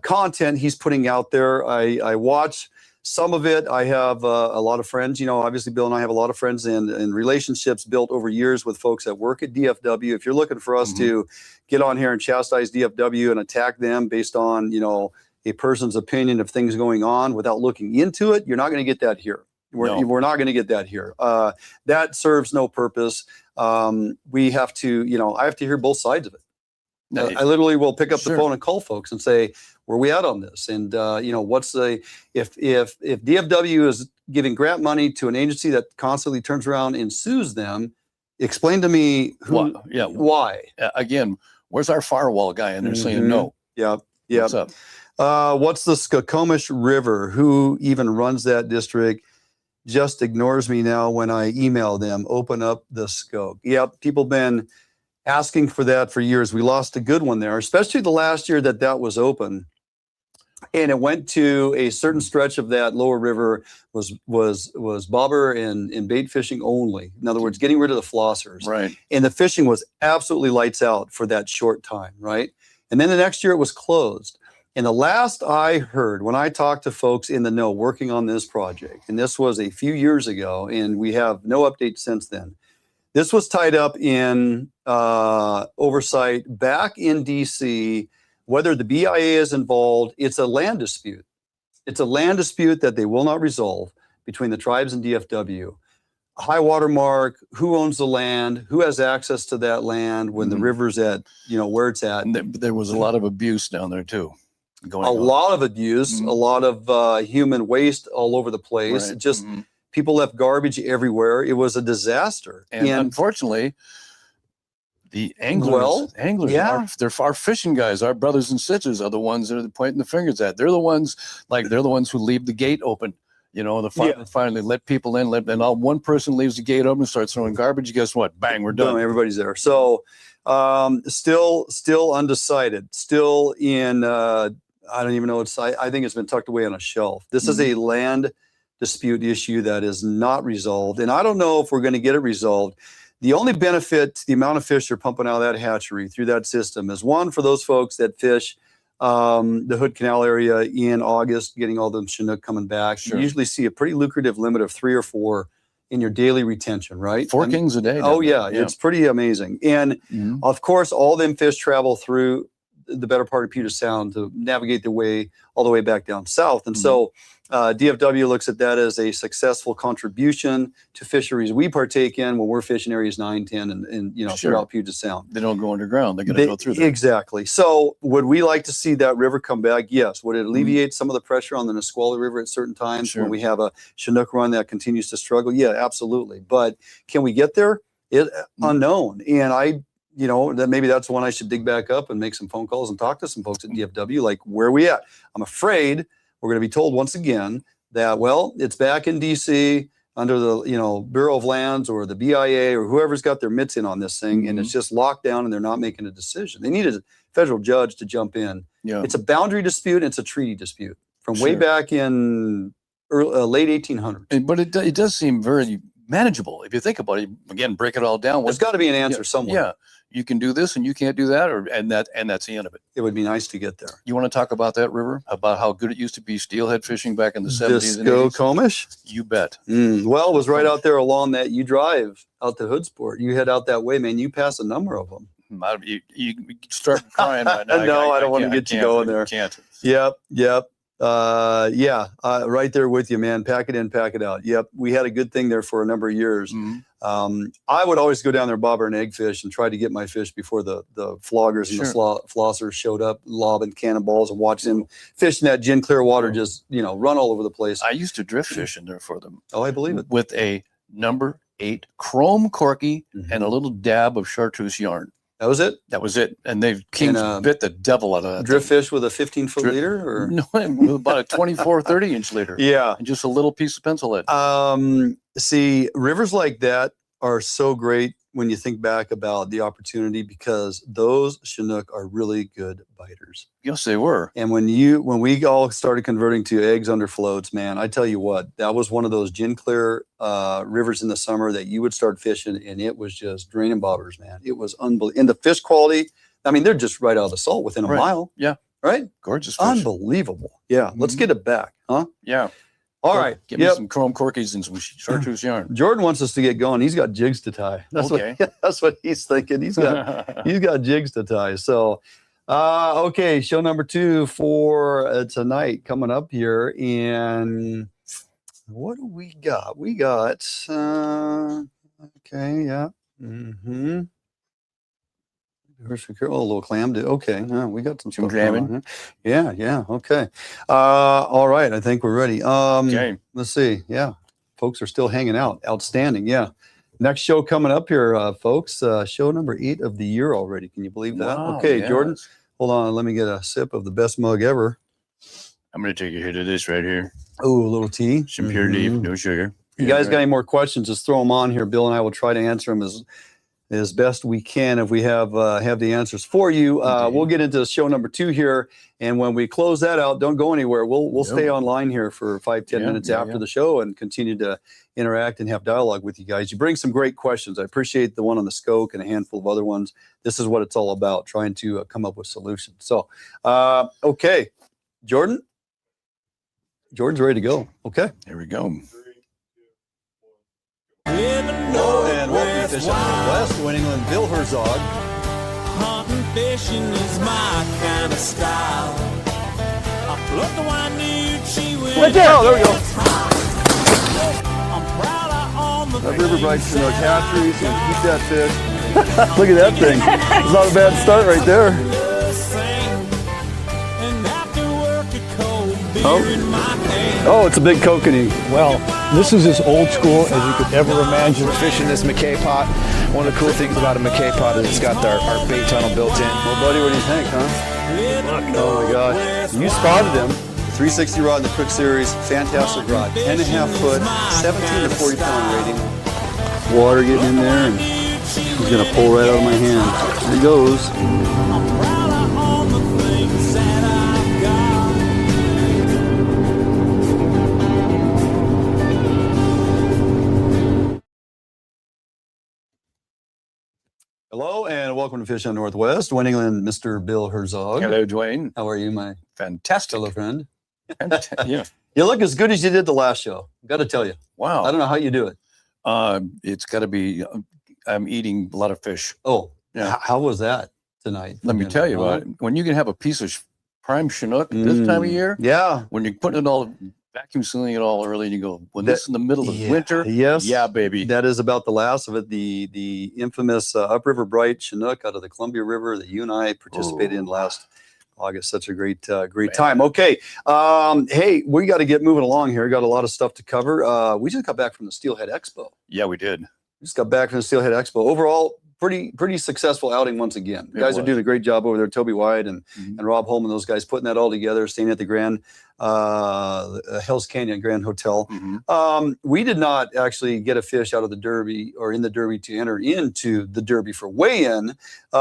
content he's putting out there. I watch some of it. I have a lot of friends. You know, obviously, Bill and I have a lot of friends and relationships built over years with folks that work at DFW. If you're looking for us to get on here and chastise DFW and attack them based on, you know, a person's opinion of things going on without looking into it, you're not going to get that here. We're not going to get that here. That serves no purpose. We have to, you know, I have to hear both sides of it. I literally will pick up the phone and call folks and say, where are we at on this? And, you know, what's if DFW is giving grant money to an agency that constantly turns around and sues them, explain to me why. Again, where's our firewall guy in there saying no? Yeah. What's up? What's the Skokomish River? Who even runs that district? Just ignores me now when I email them. Open up the Skok. Yep, people been asking for that for years. We lost a good one there, especially the last year that was open, and it went to a certain stretch of that lower river was bobber and bait fishing only. In other words, getting rid of the flossers. Right. And the fishing was absolutely lights out for that short time. Right. And then the next year it was closed. And the last I heard when I talked to folks in the know working on this project, and this was a few years ago, and we have no update since then. This was tied up in oversight back in DC. Whether the BIA is involved, it's a land dispute. It's a land dispute that they will not resolve between the tribes and DFW. high water mark, who owns the land, who has access to that land when the river's at, where it's at. And there was a lot of abuse down there too. Lot of abuse, a lot of human waste all over the place. Right. Just people left garbage everywhere. It was a disaster. And unfortunately, the anglers, our fishing guys, our brothers and sisters are the ones that are pointing the fingers at. They're the ones who leave the gate open. Finally let people in, and all one person leaves the gate open and starts throwing garbage. Guess what? Bang, we're done. Everybody's there. So still undecided. Still in, I don't even know. I think it's been tucked away on a shelf. This is a land dispute issue that is not resolved. And I don't know if we're going to get it resolved. The only benefit to the amount of fish they're pumping out of that hatchery through that system is, one, for those folks that fish the Hood Canal area in August, getting all them Chinook coming back. Sure. You usually see a pretty lucrative limit of 3 or 4 in your daily retention, right? 4 kings a day. Oh yeah, it's pretty amazing. And of course, all them fish travel through the better part of Puget Sound to navigate their way all the way back down south. And so DFW looks at that as a successful contribution to fisheries we partake in when we're fishing areas 9, 10, and throughout Puget Sound. They don't go underground. They got to go through there. Exactly. So would we like to see that river come back? Yes. Would it alleviate some of the pressure on the Nisqually River at certain times when we have a Chinook run that continues to struggle? Yeah, absolutely. But can we get there? Unknown. And that maybe that's one I should dig back up and make some phone calls and talk to some folks at DFW, like, where are we at? I'm afraid we're going to be told once again that, well, it's back in DC under the, Bureau of Lands or the BIA or whoever's got their mitts in on this thing, and it's just locked down and they're not making a decision. They need a federal judge to jump in. Yeah. It's a boundary dispute. And it's a treaty dispute from way back in late 1800s. But it does seem very manageable if you think about it. Again, break it all down. There's got to be an answer somewhere. Yeah, you can do this and you can't do that, and that's the end of it. It would be nice to get there. You want to talk about that river? About how good it used to be steelhead fishing back in the 70s and 80s? Skokomish? You bet. Well, it was right out there along that. You drive out to Hoodsport. You head out that way, man. You pass a number of them. You start crying right now. No, I don't want to get you going there. Can't. Yep. Right there with you, man. Pack it in, pack it out. Yep. We had a good thing there for a number of years. I would always go down there, bobber and egg fish, and try to get my fish before the floggers and the flossers showed up, lobbing cannonballs, and watch them fish in that gin clear water, just, run all over the place. I used to drift fish in there for them. Oh, I believe it. With a number 8 chrome corky and a little dab of chartreuse yarn. That was it? That was it. And they bit the devil out of that. Drift fish with a 15-foot leader? Or? No, about a 24, 30-inch leader. Yeah. And just a little piece of pencil lead. See, rivers like that are so great when you think back about the opportunity, because those Chinook are really good biters. Yes, they were. And when we all started converting to eggs under floats, man, I tell you what, that was one of those gin clear rivers in the summer that you would start fishing, and it was just draining bobbers, man. It was unbelievable. And the fish quality, I mean, they're just right out of the salt within a mile. Yeah. Right? Gorgeous fish. Unbelievable. Yeah. Let's get it back, huh? Yeah. All right. Give me some chrome corkies and some chartreuse yarn. Jordan wants us to get going. He's got jigs to tie. That's what he's thinking. He's got jigs to tie. So, okay, show number 2 for tonight coming up here. And what do we got? We got okay, yeah. Oh, a little clam. Okay, we got some stuff jamming. Yeah. Okay. All right. I think we're ready. Okay. Let's see. Yeah, folks are still hanging out. Outstanding. Yeah. Next show coming up here, folks. Show number 8 of the year already. Can you believe that? Wow, okay, yes. Jordan. Hold on. Let me get a sip of the best mug ever. I'm going to take a hit of this right here. Oh, a little tea. Some pure leaf, no sugar. You guys got any more questions? Just throw them on here. Bill and I will try to answer them as best we can if we have the answers for you. We'll get into show number 2 here, and when we close that out, don't go anywhere. We'll stay online here for 5-10 minutes after the show and continue to interact and have dialogue with you guys. You bring some great questions. I appreciate the one on the Skoke and a handful of other ones. This is what it's all about, trying to come up with solutions. So, okay, Jordan's ready to go. Okay, here we go. And welcome to Fish West, New England, Bill Herzog. Hunting, fishing is my kind of style. I plucked the one nude, she went. Right there. Oh, there we go. I'm proud I own the Upriver Bright Chinook hatchery, so keep that fish. Look at that thing. It's not a bad start right there. Oh, it's a big kokanee. Well, this is as old school as you could ever imagine. We're fishing this McKay pot. One of the cool things about a McKay pot is it's got our bait tunnel built in. Well, buddy, what do you think, huh? Oh my gosh. You spotted him. 360 rod in the Quick Series. Fantastic rod. 10.5 foot, 17 to 40 pound rating. Water getting in there, and he's going to pull right out of my hand. There he goes. Hello and welcome to Fish on Northwest. Duane England, Mr. Bill Herzog. Hello, Duane. How are you, my fantastic fellow friend? Yeah. You look as good as you did the last show. Got to tell you. Wow. I don't know how you do it. It's got to be, I'm eating a lot of fish. Oh, yeah. How was that tonight? Let me tell you about it. When you can have a piece of prime Chinook this time of year. Yeah. When you're putting it all, vacuum sealing it all early, and you go, when this is in the middle of winter. Yes. Yeah, baby. That is about the last of it. The infamous Upriver Bright Chinook out of the Columbia River that you and I participated in last August. Such a great time. Okay. Hey, we got to get moving along here. Got a lot of stuff to cover. We just got back from the Steelhead Expo. Yeah, we did. We just got back from the Steelhead Expo. Overall, pretty successful outing once again. You guys are doing a great job over there. Toby White and Rob Holman, those guys putting that all together, staying at the Grand Hell's Canyon Grand Hotel. We did not actually get a fish out of the Derby or in the Derby to enter into the Derby for weigh-in.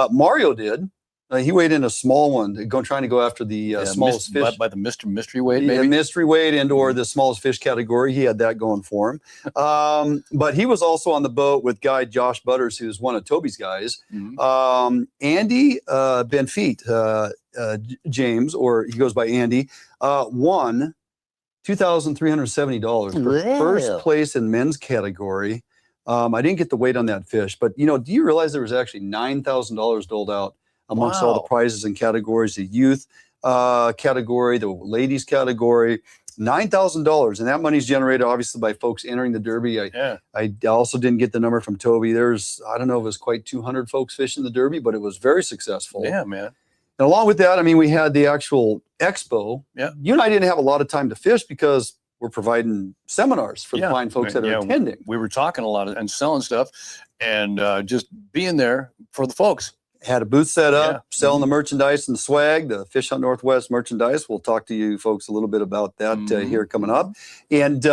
Mario did. He weighed in a small one, trying to go after the smallest fish. By the mystery weight, maybe? Yeah, mystery weight and or the smallest fish category. He had that going for him. But he was also on the boat with guide Josh Butters, who's one of Toby's guys. Andy Benfeet, James, or he goes by Andy, won $2,370 for first place in men's category. I didn't get the weight on that fish, but do you realize there was actually $9,000 doled out amongst all the prizes and categories? The youth category, the ladies category, $9,000, and that money's generated obviously by folks entering the Derby. I also didn't get the number from Toby. There's, I don't know if it was quite 200 folks fishing the Derby, but it was very successful. Yeah, man. And along with that, I mean, we had the actual expo. Yeah. You and I didn't have a lot of time to fish because we're providing seminars for the fine folks that are attending. We were talking a lot and selling stuff and just being there for the folks. Had a booth set up, selling the merchandise and the swag, the Fish Hunt Northwest merchandise. We'll talk to you folks a little bit about that here coming up. And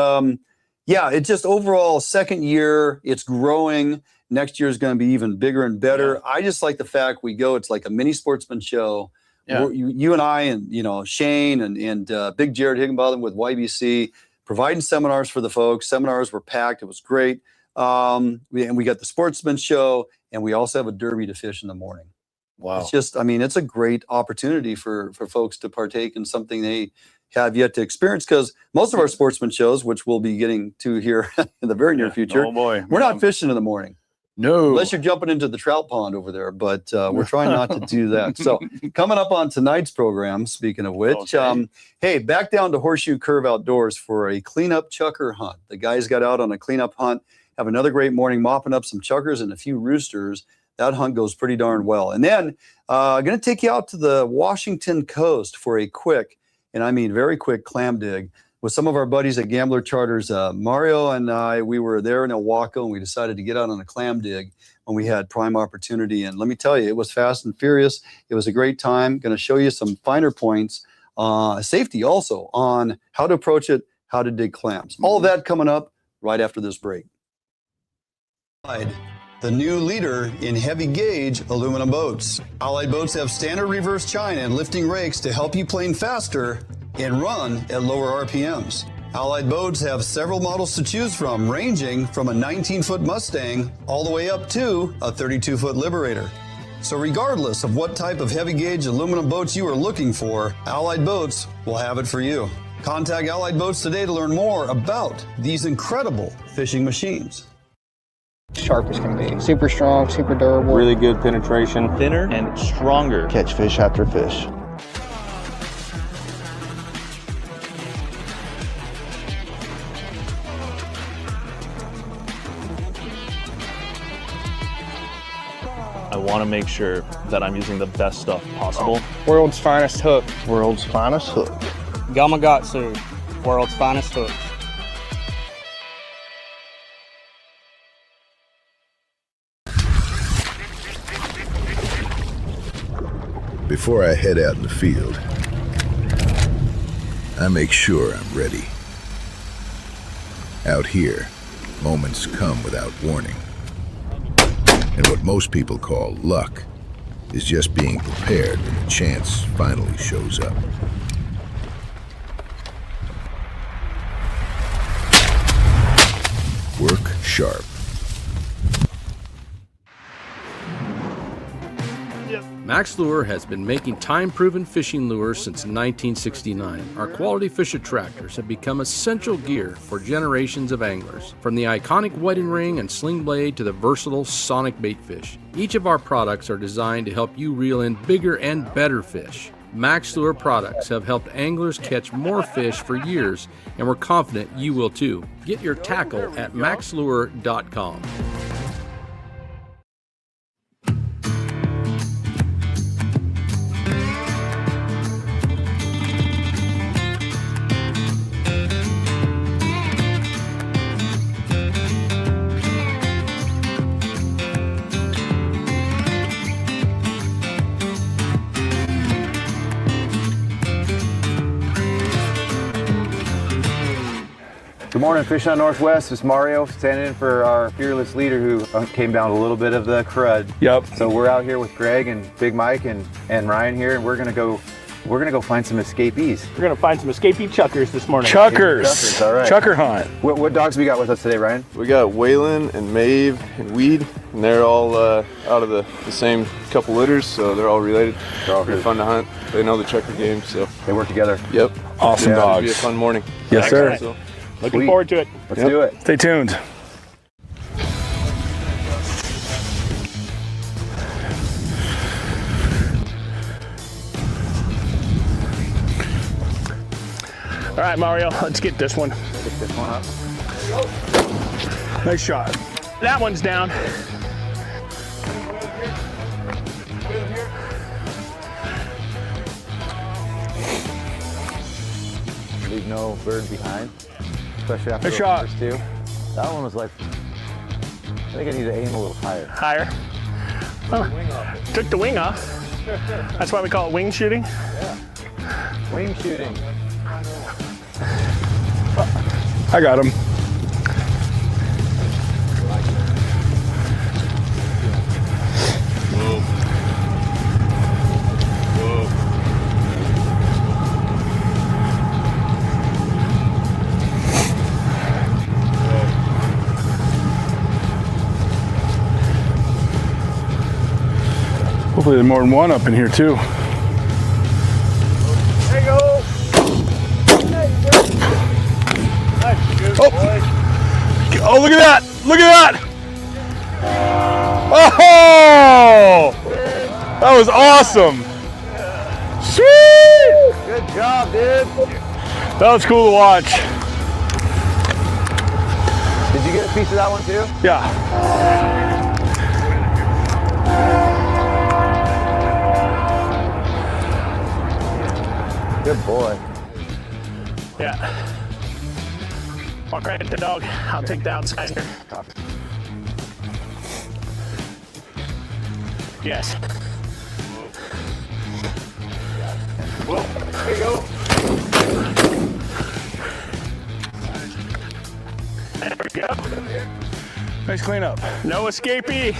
it's just overall second year, it's growing. Next year is going to be even bigger and better. I just like the fact it's like a mini sportsman show. Yeah. You and I and, Shane and Big Jared Higginbotham with YBC providing seminars for the folks. Seminars were packed. It was great. And we got the sportsman show, and we also have a Derby to fish in the morning. Wow. It's just, it's a great opportunity for folks to partake in something they have yet to experience, because most of our sportsman shows, which we'll be getting to here in the very near future, we're not fishing in the morning. No. Unless you're jumping into the trout pond over there, but we're trying not to do that. So coming up on tonight's program, speaking of which, hey, back down to Horseshoe Curve Outdoors for a cleanup chukar hunt. The guys got out on a cleanup hunt, have another great morning, mopping up some chukars and a few roosters. That hunt goes pretty darn well. And then I'm going to take you out to the Washington coast for a quick, and I mean very quick, clam dig with some of our buddies at Gambler Charters. Mario and I, we were there in Owako, and we decided to get out on a clam dig when we had prime opportunity. And let me tell you, it was fast and furious. It was a great time. Going to show you some finer points, safety also, on how to approach it, how to dig clams. All of that coming up right after this break. The new leader in heavy gauge aluminum boats. Allied boats have standard reverse chine and lifting rakes to help you plane faster and run at lower RPMs. Allied boats have several models to choose from, ranging from a 19-foot Mustang all the way up to a 32-foot Liberator. So regardless of what type of heavy gauge aluminum boats you are looking for, Allied Boats will have it for you. Contact Allied Boats today to learn more about these incredible fishing machines. Sharp as can be. Super strong, super durable. Really good penetration. Thinner and stronger. Catch fish after fish. I want to make sure that I'm using the best stuff possible. World's finest hook. World's finest hook. Gamakatsu. World's finest hook. Before I head out in the field, I make sure I'm ready. Out here, moments come without warning. And what most people call luck is just being prepared when the chance finally shows up. Work sharp. Max Lure has been making time-proven fishing lures since 1969. Our quality fish attractors have become essential gear for generations of anglers. From the iconic wedding ring and sling blade to the versatile sonic bait fish, each of our products are designed to help you reel in bigger and better fish. Max Lure products have helped anglers catch more fish for years, and we're confident you will too. Get your tackle at maxlure.com. Good morning, Fish on Northwest. It's Mario standing in for our fearless leader who came down a little bit of the crud. Yep. So we're out here with Greg and Big Mike and Ryan here, and we're gonna go find some escapees. We're gonna find some escapee chuckers this morning. Chuckers. All right. Chukarhunt. What dogs we got with us today, Ryan? We got Waylon and Maeve and Weed, and they're all out of the same couple litters, so they're all related. They're all fun to hunt. They know the chucker game, so they work together. Yep. Awesome dogs. It'll be a fun morning. Yes, sir. So. Looking forward to it. Let's do it. Stay tuned. All right, Mario, let's get this one. Pick this one up. Nice shot. That one's down. Leave no bird behind, especially after Good the shot. first two. That one was like, I think I need to aim a little higher. Higher. Oh, took the wing off. That's why we call it wing shooting. Yeah. Wing shooting. I got him. Hopefully there's more than one up in here too. There you go. Oh, look at that! Look at that! Oh! That was awesome! Sweet! Good job, dude. That was cool to watch. Did you get a piece of that one too? Yeah. Good boy. Yeah. Walk right at the dog. I'll take the outside here. Yes. Whoa. There you go. There we go. Nice cleanup. No escapee.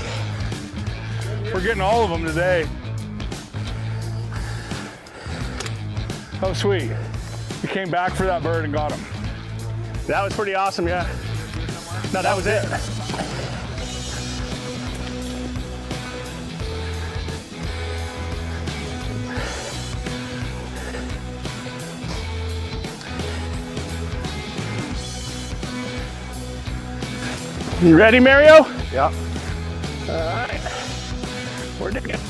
We're getting all of them today. Oh, sweet. We came back for that bird and got him. That was pretty awesome, yeah. No, that was it. You ready, Mario? Yeah. All right. We're digging.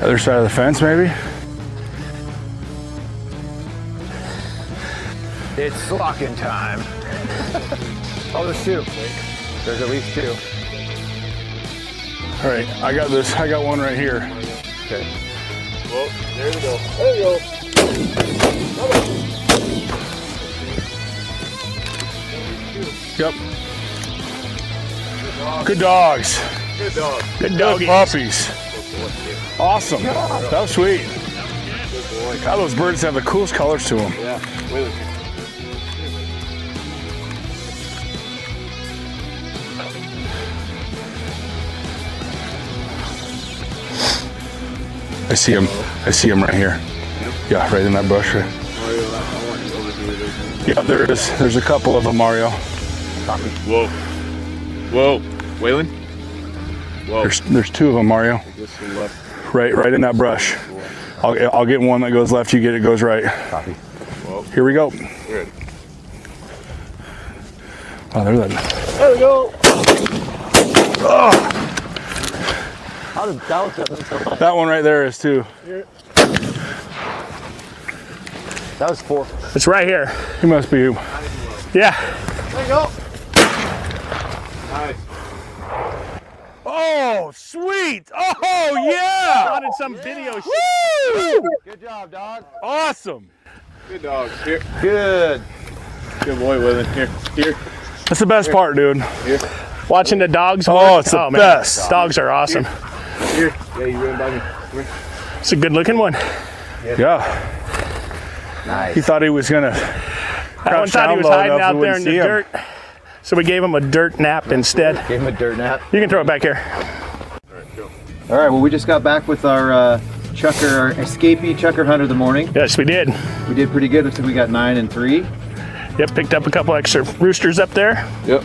Other side of the fence, maybe? It's flocking time. Oh, there's two. There's at least two. All right, I got this. I got one right here. Okay. Well, there we go. There you go. Yep. Good dogs. Good dog. Good puppies. Awesome. That was sweet. God, those birds have the coolest colors to them. Yeah. Wait. I see him. I see him right here. Yeah, right in that bush. Right. Yeah, there is. There's a couple of them, Mario. Whoa. Whoa. Waylon? Whoa. There's two of them, Mario. Right in that brush. I'll get one that goes left. You get it goes right. Copy. Whoa. Here we go. Good. Oh, there's that. There we go. Oh, How did that get so much? that one right there is too. That was 4. It's right here. He must be. Yeah. There you go. Nice. Oh, sweet. Oh, yeah. Wanted some video. Woo! Good job, dog. Awesome. Good dogs. Here. Good. Good boy, Waylon. Here. Here. That's the best part, dude. Here. Watching the dogs. Oh, it's the man. best. Dogs are awesome. Here. Yeah, you ran by me. Come here. It's a good looking one. Yeah. Nice. He thought he was gonna. That one thought he was hiding out there in the dirt. So we gave him a dirt nap instead. Gave him a dirt nap. You can throw it back here. All right, go. All right, well, we just got back with our Chukar, our escapee Chukar hunt of the morning. Yes, we did. We did pretty good. Looks like we got 9 and 3. Yep, picked up a couple extra roosters up there. Yep.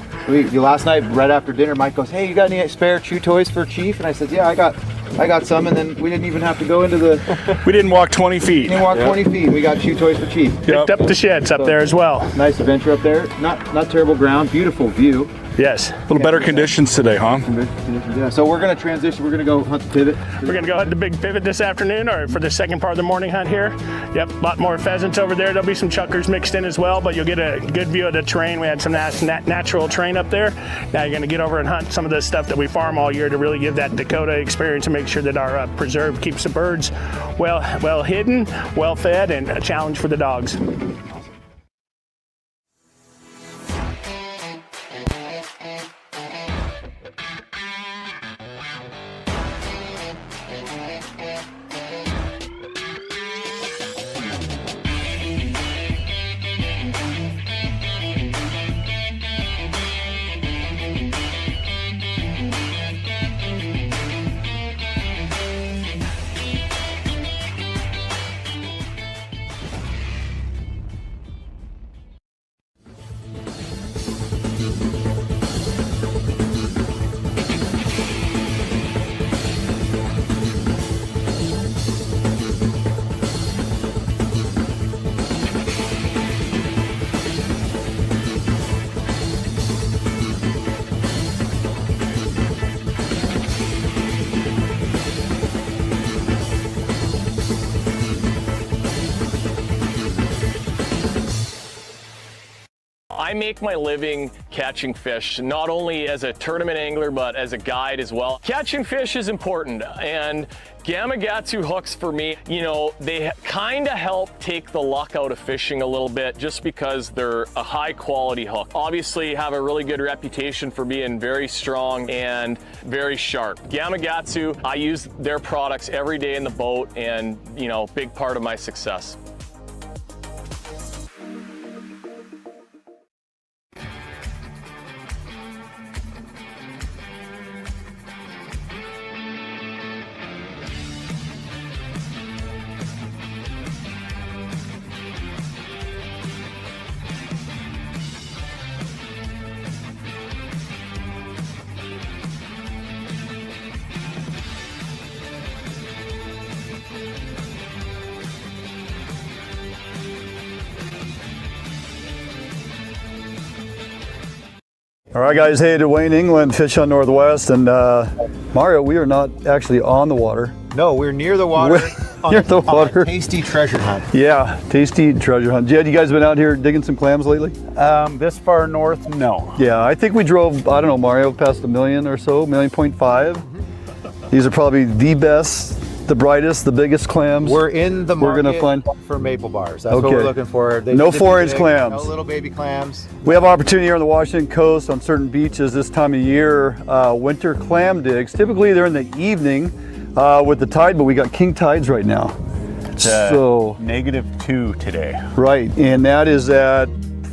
Last night, right after dinner, Mike goes, "Hey, you got any spare chew toys for Chief?" And I said, "Yeah, I got some." And then we didn't even have to go into the. We didn't walk 20 feet. We didn't walk 20 feet. We got chew toys for Chief. Picked up the sheds up there as well. Nice adventure up there. Not terrible ground. Beautiful view. Yes. A little better conditions today, huh? Yeah. So we're gonna transition. We're gonna go hunt the pivot. We're gonna go hunt the big pivot this afternoon, or for the second part of the morning hunt here. Yep, a lot more pheasants over there. There'll be some chukars mixed in as well, but you'll get a good view of the terrain. We had some natural terrain up there. Now you're gonna get over and hunt some of the stuff that we farm all year to really give that Dakota experience and make sure that our preserve keeps the birds well hidden, well fed, and a challenge for the dogs. I make my living catching fish, not only as a tournament angler, but as a guide as well. Catching fish is important, and Gamakatsu hooks for me, you know, they kind of help take the luck out of fishing a little bit just because they're a high quality hook. Obviously have a really good reputation for being very strong and very sharp. Gamakatsu, I use their products every day in the boat, and, you know, big part of my success. All right, guys. Hey, Duane England, Fish on Northwest, and Mario. We are not actually on the water. No, we're near the water. Near the water. Tasty treasure hunt. Yeah, tasty treasure hunt. Jed, you guys been out here digging some clams lately? This far north, no. Yeah, I think we drove, I don't know, Mario, past 1 million or so, 1.5 million. These are probably the best, the brightest, the biggest clams. We're in the market gonna find for maple bars. That's what we're looking for. They no need to be 4-inch big, clams. No little baby clams. We have opportunity here on the Washington coast on certain beaches this time of year, winter clam digs. Typically they're in the evening with the tide, but we got king tides right now. It's -2 today. Right, and that is at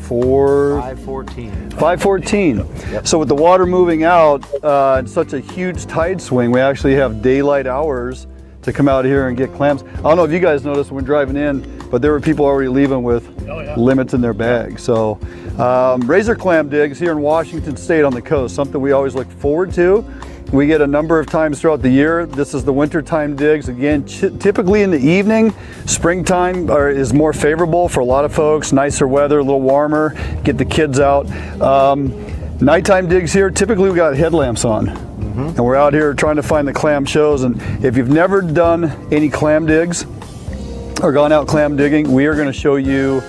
5:14. 5:14. Yep. So with the water moving out and such a huge tide swing, we actually have daylight hours to come out here and get clams. I don't know if you guys noticed when driving in, but there were people already leaving with limits in their bag. So razor clam digs here in Washington State on the coast, something we always look forward to. We get a number of times throughout the year. This is the wintertime digs. Again, typically in the evening. Springtime is more favorable for a lot of folks. Nicer weather, a little warmer, get the kids out. Nighttime digs here, typically we got headlamps on. And we're out here trying to find the clam shows. And if you've never done any clam digs or gone out clam digging, we are going to show you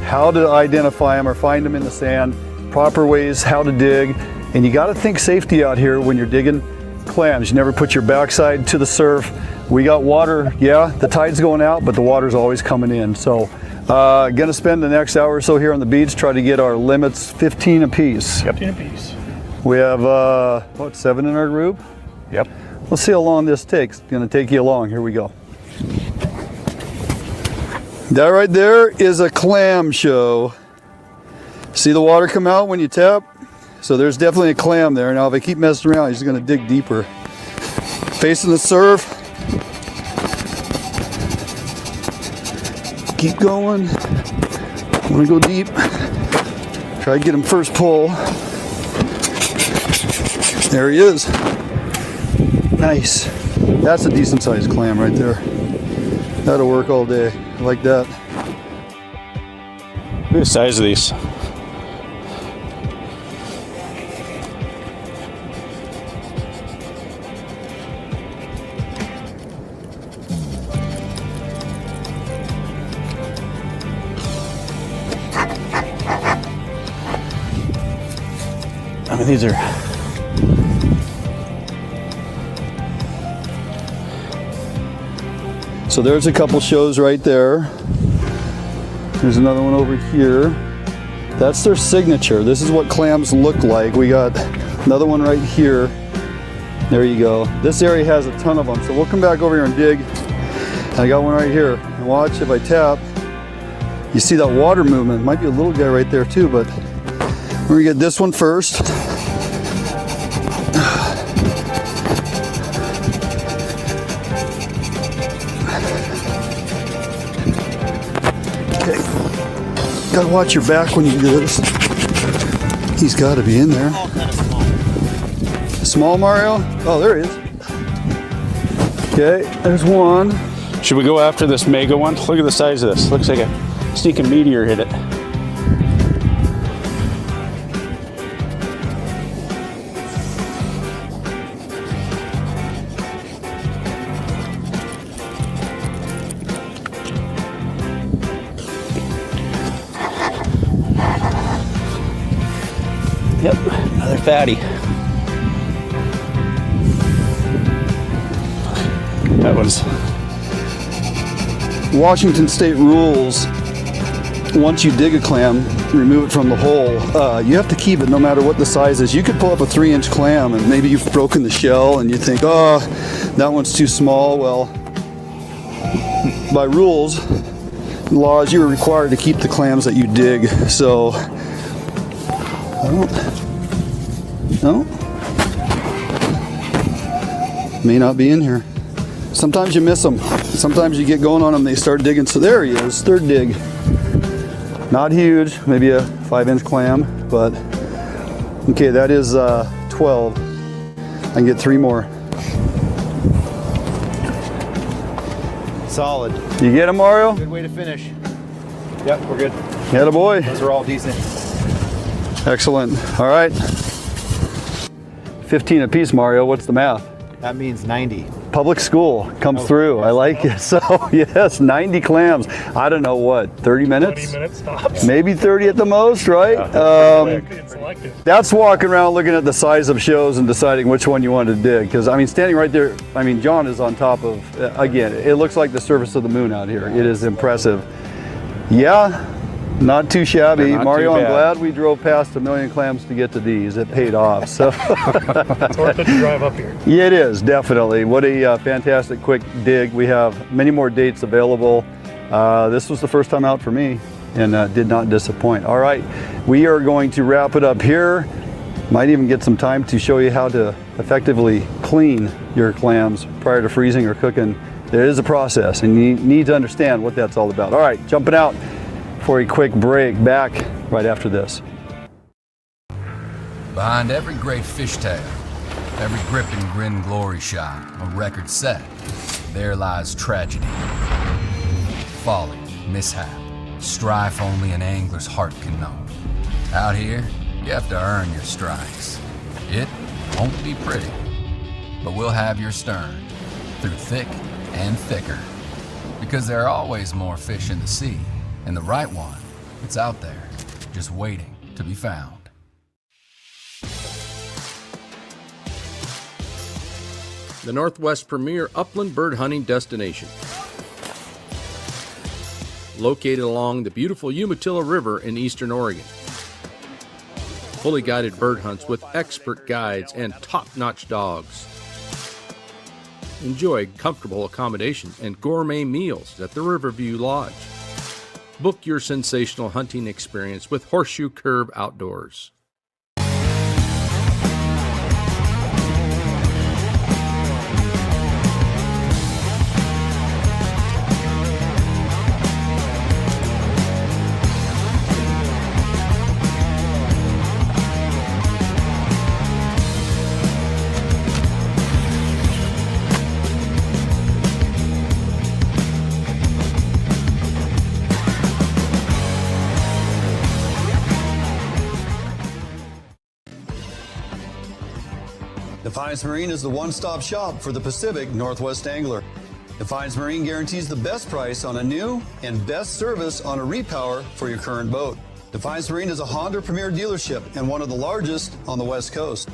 how to identify them or find them in the sand, proper ways how to dig. And you got to think safety out here when you're digging clams. You never put your backside to the surf. We got water, yeah, the tide's going out, but the water's always coming in. So gonna spend the next hour or so here on the beach, try to get our limits 15 apiece. 15 apiece. We have, what, 7 in our group? Yep. Let's see how long this takes. It's gonna take you along, here we go. That right there is a clam show. See the water come out when you tap? So there's definitely a clam there. Now if I keep messing around, he's gonna dig deeper. Facing the surf. Keep going. I'm gonna go deep. Try to get him first pull. There he is. Nice. That's a decent sized clam right there. That'll work all day. I like that. Look at the size of these. I mean, these are so there's a couple shows right there. There's another one over here. That's their signature. This is what clams look like. We got another one right here. There you go. This area has a ton of them. So we'll come back over here and dig. I got one right here. And watch if I tap. You see that water movement. Might be a little guy right there too, but we're gonna get this one first. Okay. Gotta watch your back when you do this. He's gotta be in there. Small Mario? Oh, there he is. Okay, there's one. Should we go after this mega one? Look at the size of this. Looks like a sneaking meteor hit it. Yep, another fatty. That was Washington State rules. Once you dig a clam, remove it from the hole. You have to keep it no matter what the size is. You could pull up a 3-inch clam and maybe you've broken the shell and you think, oh, that one's too small. Well, by rules, laws, you're required to keep the clams that you dig. So, no, may not be in here. Sometimes you miss them. Sometimes you get going on them, they start digging. So there he is, third dig. Not huge, maybe a 5-inch clam, but okay, that is 12. I can get 3 more. Solid. You get him, Mario? Good way to finish. Yep, we're good. Atta boy. Those are all decent. Excellent. All right. 15 apiece, Mario. What's the math? That means 90. Public school comes through. I like it. So yes, 90 clams. I don't know what, 30 minutes? 20 minutes tops. Maybe 30 at the most, right? That's walking around looking at the size of shows and deciding which one you want to dig. Because I mean, standing right there, I mean, John is on top of, again, it looks like the surface of the moon out here. It is impressive. Yeah, not too shabby. Not Mario, too I'm bad. glad we drove past 1 million clams to get to these. It paid off. So It's worth it to drive up here. yeah, it is, definitely. What a fantastic quick dig. We have many more dates available. This was the first time out for me and did not disappoint. All right, we are going to wrap it up here. Might even get some time to show you how to effectively clean your clams prior to freezing or cooking. There is a process and you need to understand what that's all about. All right, jumping out for a quick break. Back right after this. Behind every great fishtail, every grip and grin glory shot, a record set, there lies tragedy, folly, mishap, strife only an angler's heart can know. Out here, you have to earn your strikes. It won't be pretty, but we'll have your stern through thick and thicker, because there are always more fish in the sea, and the right one, it's out there, just waiting to be found. The Northwest premier upland bird hunting destination. Located along the beautiful Umatilla River in eastern Oregon. Fully guided bird hunts with expert guides and top-notch dogs. Enjoy comfortable accommodations and gourmet meals at the Riverview Lodge. Book your sensational hunting experience with Horseshoe Curve Outdoors. Defiance Marine is the one-stop shop for the Pacific Northwest angler. Defiance Marine guarantees the best price on a new and best service on a repower for your current boat. Defiance Marine is a Honda Premier dealership and one of the largest on the West Coast.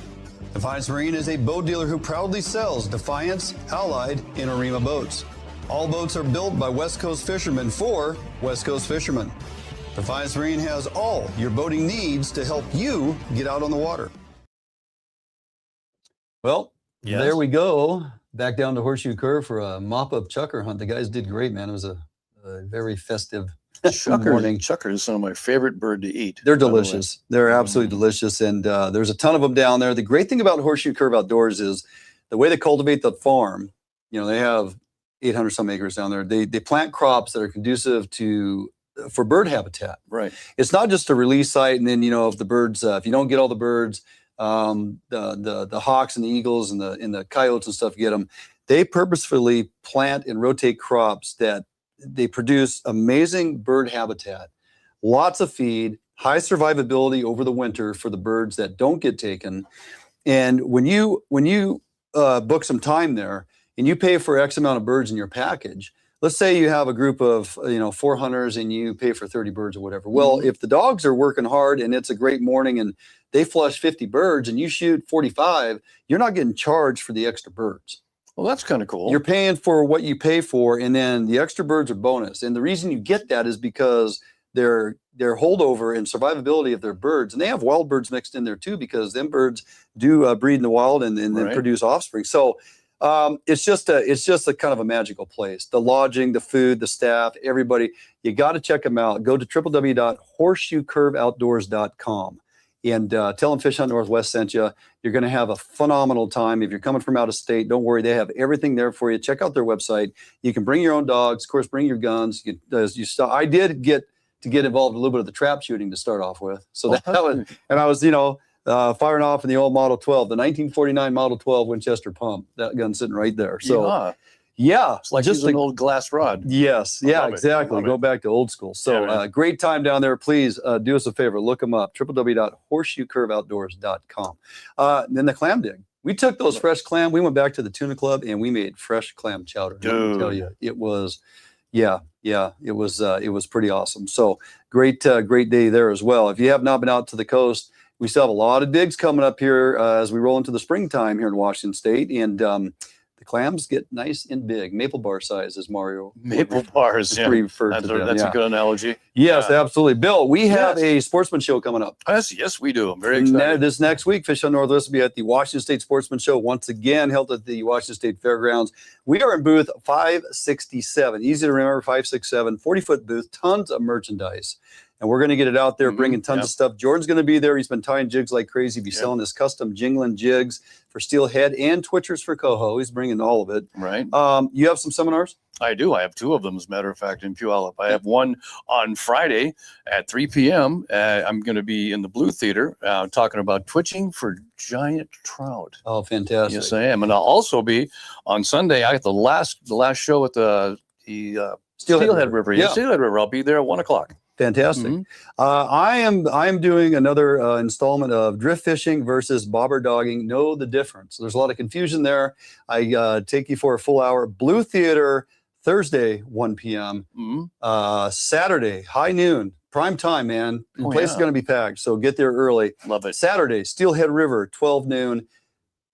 Defiance Marine is a boat dealer who proudly sells Defiance, Allied, and Arima boats. All boats are built by West Coast fishermen for West Coast fishermen. Defiance Marine has all your boating needs to help you get out on the water. Well, there we go. Back down to Horseshoe Curve for a mop-up chukar hunt. The guys did great, man. It was a very festive morning. Chukar is some of my favorite bird to eat. They're delicious. They're absolutely delicious. And there's a ton of them down there. The great thing about Horseshoe Curve Outdoors is the way they cultivate the farm. You know, they have 800 some acres down there. They plant crops that are conducive for bird habitat. Right. It's not just a release site. And then, you know, if the birds, if you don't get all the birds, the hawks and the eagles and the coyotes and stuff get them. They purposefully plant and rotate crops that they produce amazing bird habitat, lots of feed, high survivability over the winter for the birds that don't get taken. And when you book some time there and you pay for X amount of birds in your package, let's say you have a group of 4 hunters and you pay for 30 birds or whatever. Well, if the dogs are working hard and it's a great morning and they flush 50 birds and you shoot 45, you're not getting charged for the extra birds. Well, that's kind of cool. You're paying for what you pay for, and then the extra birds are bonus. And the reason you get that is because their holdover and survivability of their birds, and they have wild birds mixed in there too, because them birds do breed in the wild and then produce offspring. So it's just a kind of a magical place. The lodging, the food, the staff, everybody, you got to check them out. Go to www.horseshoecurveoutdoors.com and tell them Fish Hunt Northwest sent you. You're going to have a phenomenal time. If you're coming from out of state, don't worry. They have everything there for you. Check out their website. You can bring your own dogs. Of course, bring your guns. I did get involved in a little bit of the trap shooting to start off with. So that was, and I was, firing off in the old Model 12, the 1949 Model 12 Winchester pump. That gun's sitting right there. So Yeah, It's like just an old glass rod. Yes, yeah, exactly. Go back to old school. So Yeah, great time down there. Please do us a favor. Look them up, www.horseshoecurveoutdoors.com. Then the clam dig. We took those fresh clam. We went back to the tuna club and we made fresh clam chowder. Let me tell you, it was, it was pretty awesome. So great day there as well. If you have not been out to the coast, we still have a lot of digs coming up here as we roll into the springtime here in Washington State. And the clams get nice and big, maple bar size, as Mario. Maple bars, that's a good analogy. Yes, absolutely. Bill, we have a sportsman show coming up. Yes, we do. I'm very excited. This next week, Fish on Northwest will be at the Washington State Sportsman Show, once again held at the Washington State Fairgrounds. We are in booth 567. Easy to remember, 567, 40-foot booth, tons of merchandise. And we're going to get it out there, bringing tons of stuff. Jordan's going to be there. He's been tying jigs like crazy. He'll be selling his custom Jinglin Jigs for Steelhead and Twitchers for Coho. He's bringing all of it. Right. You have some seminars? I do. I have two of them, as a matter of fact, in Puyallup. I have one on Friday at 3 p.m. I'm going to be in the Blue Theater talking about twitching for giant trout. Oh, fantastic. Yes, I am. And I'll also be on Sunday. I got the last show at the Steelhead River. Yeah. Steelhead River. I'll be there at 1 o'clock. Fantastic. I am doing another installment of drift fishing versus bobber dogging. Know the difference. There's a lot of confusion there. I take you for a full hour. Blue Theater, Thursday, 1 p.m. Saturday, high noon, prime time, man. The place is going to be packed, so get there early. Love it. Saturday, Steelhead River, 12 noon.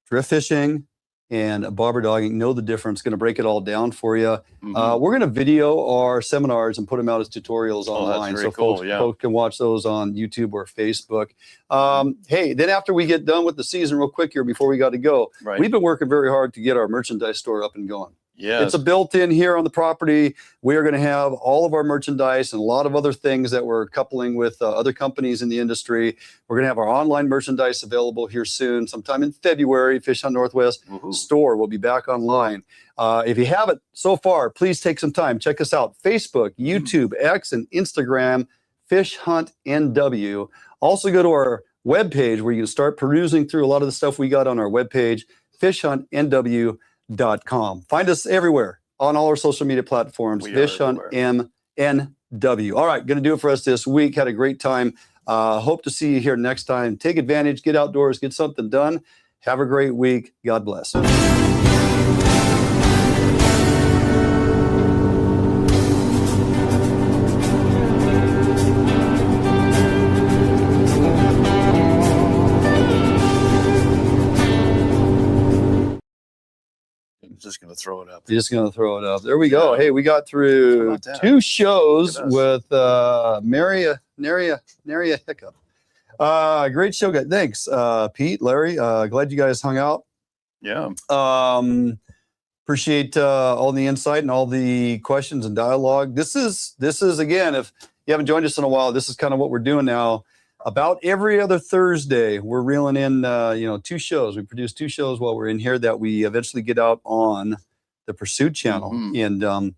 Drift fishing and bobber dogging. Know the difference. Going to break it all down for you. We're going to video our seminars and put them out as tutorials online, so folks can watch those on YouTube or Facebook. Hey, then after we get done with the season, real quick here before we got to go, we've been working very hard to get our merchandise store up and going. Yes. It's a built-in here on the property. We are going to have all of our merchandise and a lot of other things that we're coupling with other companies in the industry. We're going to have our online merchandise available here soon, sometime in February. Fish on Northwest store will be back online. If you haven't so far, please take some time. Check us out. Facebook, YouTube, X, and Instagram, Fish Hunt NW. Also go to our webpage where you can start perusing through a lot of the stuff we got on our webpage, fishhuntnw.com. Find us everywhere on all our social media platforms. Fish Hunt NW. All right, going to do it for us this week. Had a great time. Hope to see you here next time. Take advantage, get outdoors, get something done. Have a great week. God bless. Just going to throw it up. Just going to throw it up. There we go. Hey, we got through 2 shows with Nary a hiccup. Great show, guys. Thanks, Pete, Larry. Glad you guys hung out. Yeah. Appreciate all the insight and all the questions and dialogue. This is again, if you haven't joined us in a while, this is kind of what we're doing now. About every other Thursday, we're reeling in, 2 shows. We produce 2 shows while we're in here that we eventually get out on the Pursuit channel. And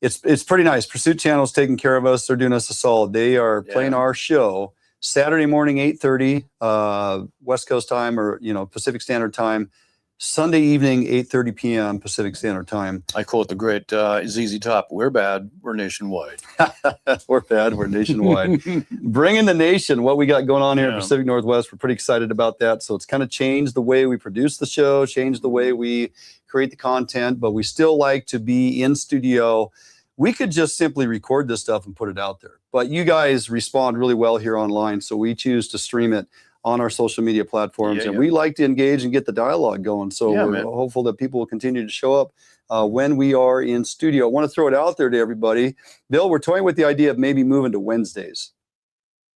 it's pretty nice. Pursuit channel's taking care of us. They're doing us a solid. They are playing our show Saturday morning, 8:30 West Coast time, or, Pacific Standard Time. Sunday evening, 8:30 p.m. Pacific Standard Time. I quote the great ZZ Top, we're bad, we're nationwide. We're bad, we're nationwide. Bringing the nation, what we got going on here in Pacific Northwest, we're pretty excited about that. So it's kind of changed the way we produce the show, changed the way we create the content, but we still like to be in studio. We could just simply record this stuff and put it out there. But you guys respond really well here online, so we choose to stream it on our social media platforms, and we like to engage and get the dialogue going. So we're hopeful that people will continue to show up when we are in studio. I want to throw it out there to everybody. Bill, we're toying with the idea of maybe moving to Wednesdays.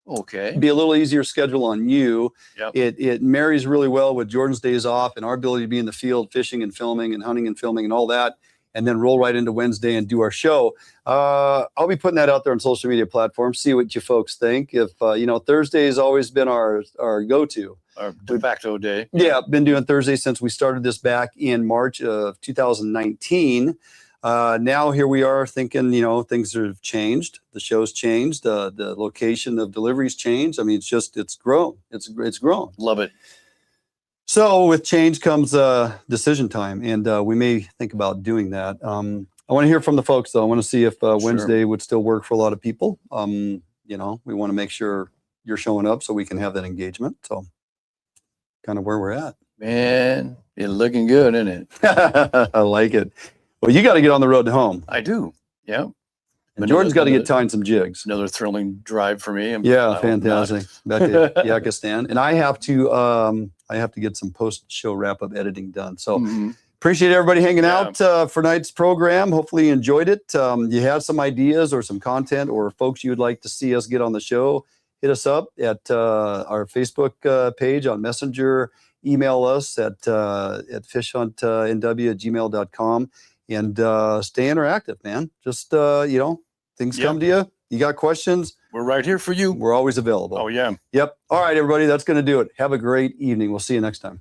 Okay. Be a little easier schedule on you. Yep. It marries really well with Jordan's days off and our ability to be in the field fishing and filming and hunting and filming and all that, and then roll right into Wednesday and do our show. I'll be putting that out there on social media platforms. See what you folks think. If Thursday has always been our go-to. Our de facto day. Yeah, been doing Thursday since we started this back in March of 2019. Now here we are thinking, things have changed. The show's changed. The location of deliveries changed. I mean, it's grown. It's grown. Love it. So with change comes decision time, and we may think about doing that. I want to hear from the folks, though. I want to see if Wednesday would still work for a lot of people. You know, we want to make sure you're showing up so we can have that engagement. So kind of where we're at. Man, it's looking good, isn't it? I like it. Well, you got to get on the road to home. I do. Yeah. And Jordan's got to get tying some jigs. Another thrilling drive for me. Yeah, fantastic. Back to Yakistan. And I have to get some post-show wrap-up editing done. So appreciate everybody hanging out for tonight's program. Hopefully you enjoyed it. You have some ideas or some content or folks you would like to see us get on the show, hit us up at our Facebook page on Messenger. Email us at fishuntnw@gmail.com and stay interactive, man. Just, you know, things come to you. You got questions? We're right here for you. We're always available. Oh, yeah. Yep. All right, everybody. That's going to do it. Have a great evening. We'll see you next time.